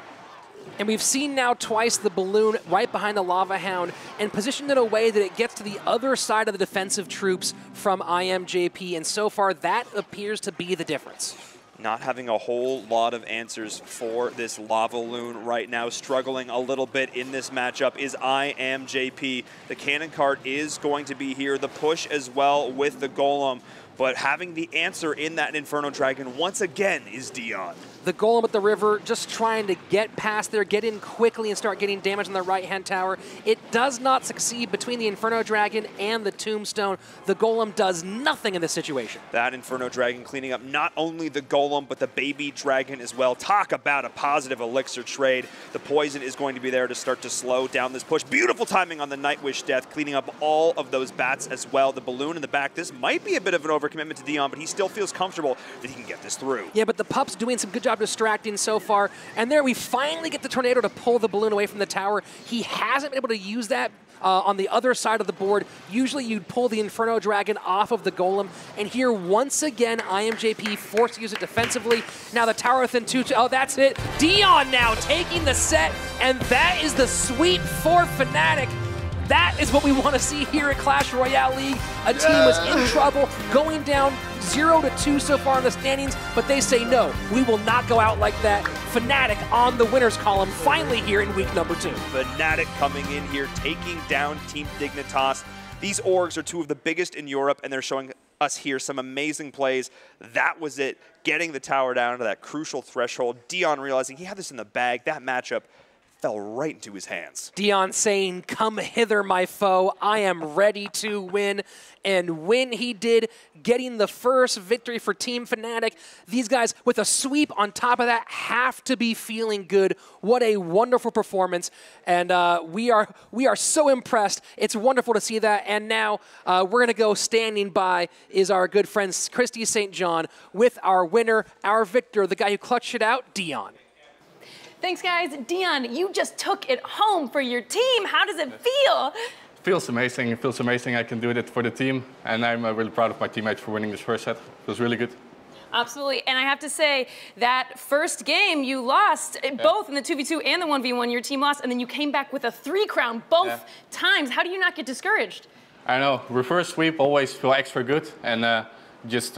And we've seen now twice the balloon right behind the Lava Hound and positioned in a way that it gets to the other side of the defensive troops from IMJP, and so far that appears to be the difference. Not having a whole lot of answers for this Lava Loon right now. Struggling a little bit in this matchup is IMJP. The cannon cart is going to be here. The push as well with the Golem. But having the answer in that Inferno Dragon once again is Dion. The Golem at the river just trying to get past there, get in quickly and start getting damage on the right-hand tower. It does not succeed between the Inferno Dragon and the Tombstone. The Golem does nothing in this situation. That Inferno Dragon cleaning up not only the Golem, but the baby dragon as well. Talk about a positive elixir trade. The poison is going to be there to start to slow down this push. Beautiful timing on the Nightwish death, cleaning up all of those bats as well. The balloon in the back, this might be a bit of an overcommitment to Dion, but he still feels comfortable that he can get this through. Yeah, but the pup's doing some good job distracting so far. And there we finally get the tornado to pull the balloon away from the tower. He hasn't been able to use that on the other side of the board. Usually you'd pull the Inferno Dragon off of the Golem. And here, once again, IMJP forced to use it defensively. Now the tower within 2, oh, that's it. Dion now taking the set, and that is the sweep for Fnatic. That is what we want to see here at Clash Royale League. A team was in trouble, going down 0-2 so far in the standings, but they say no, we will not go out like that. Fnatic on the winners column, finally here in week number 2. Fnatic coming in here, taking down Team Dignitas. These orgs are 2 of the biggest in Europe, and they're showing us here some amazing plays. That was it, getting the tower down to that crucial threshold. Dion realizing he had this in the bag. That matchup fell right into his hands. Dion saying, "Come hither, my foe. I am ready to win." And when he did, getting the first victory for Team Fnatic, these guys with a sweep on top of that have to be feeling good. What a wonderful performance. And we are so impressed. It's wonderful to see that. And now we're going to go standing by is our good friend Christy St. John with our winner, our victor, the guy who clutched it out, Dion. Thanks, guys. Dion, you just took it home for your team. How does it feel? Feels amazing. It feels amazing I can do it for the team. And I'm really proud of my teammates for winning this first set. It was really good. Absolutely. And I have to say, that first game you lost, both in the 2v2 and the 1v1, your team lost, and then you came back with a 3-crown both times. How do you not get discouraged? I know. Reverse sweep always feel extra good. And just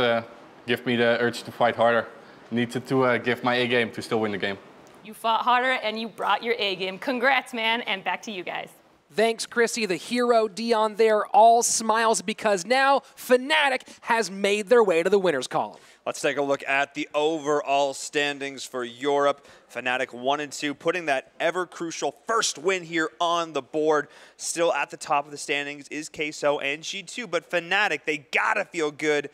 give me the urge to fight harder. Needed to give my A game to still win the game. You fought harder and you brought your A game. Congrats, man, and back to you guys. Thanks, Chrissy. The hero, Dion there, all smiles because now Fnatic has made their way to the winners column. Let's take a look at the overall standings for Europe. Fnatic 1-2, putting that ever-crucial first win here on the board. Still at the top of the standings is Queso and G2, but Fnatic, they gotta feel good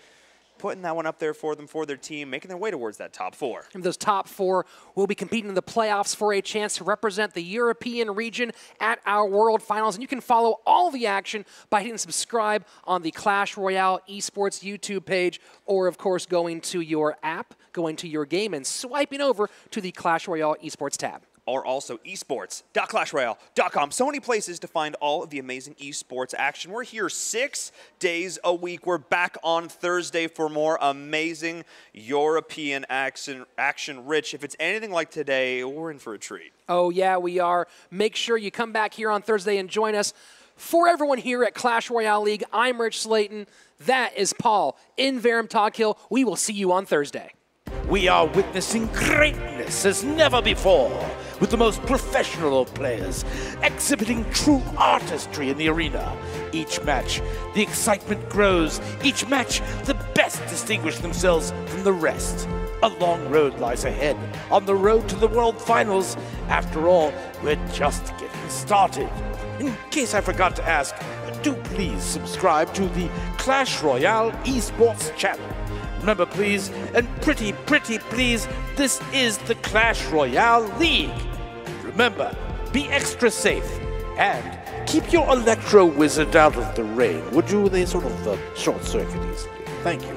putting that one up there for them, for their team, making their way towards that top 4. And those top 4 will be competing in the playoffs for a chance to represent the European region at our World Finals. And you can follow all the action by hitting subscribe on the Clash Royale Esports YouTube page, or of course going to your app, going to your game, and swiping over to the Clash Royale Esports tab. Or also esports.clashroyale.com. So many places to find all of the amazing esports action. We're here 6 days a week. We're back on Thursday for more amazing European action. Rich, if it's anything like today, we're in for a treat. Oh yeah, we are. Make sure you come back here on Thursday and join us. For everyone here at Clash Royale League, I'm Rich Slayton. That is Paul in Verum Toghill. We will see you on Thursday. We are witnessing greatness as never before, with the most professional of players exhibiting true artistry in the arena. Each match, the excitement grows. Each match, the best distinguish themselves from the rest. A long road lies ahead on the road to the World Finals. After all, we're just getting started. In case I forgot to ask, do please subscribe to the Clash Royale Esports channel. Remember, please, and pretty please, this is the Clash Royale League. Remember, be extra safe, and keep your Electro Wizard out of the rain, would you? They sort of short-circuit easily. Thank you.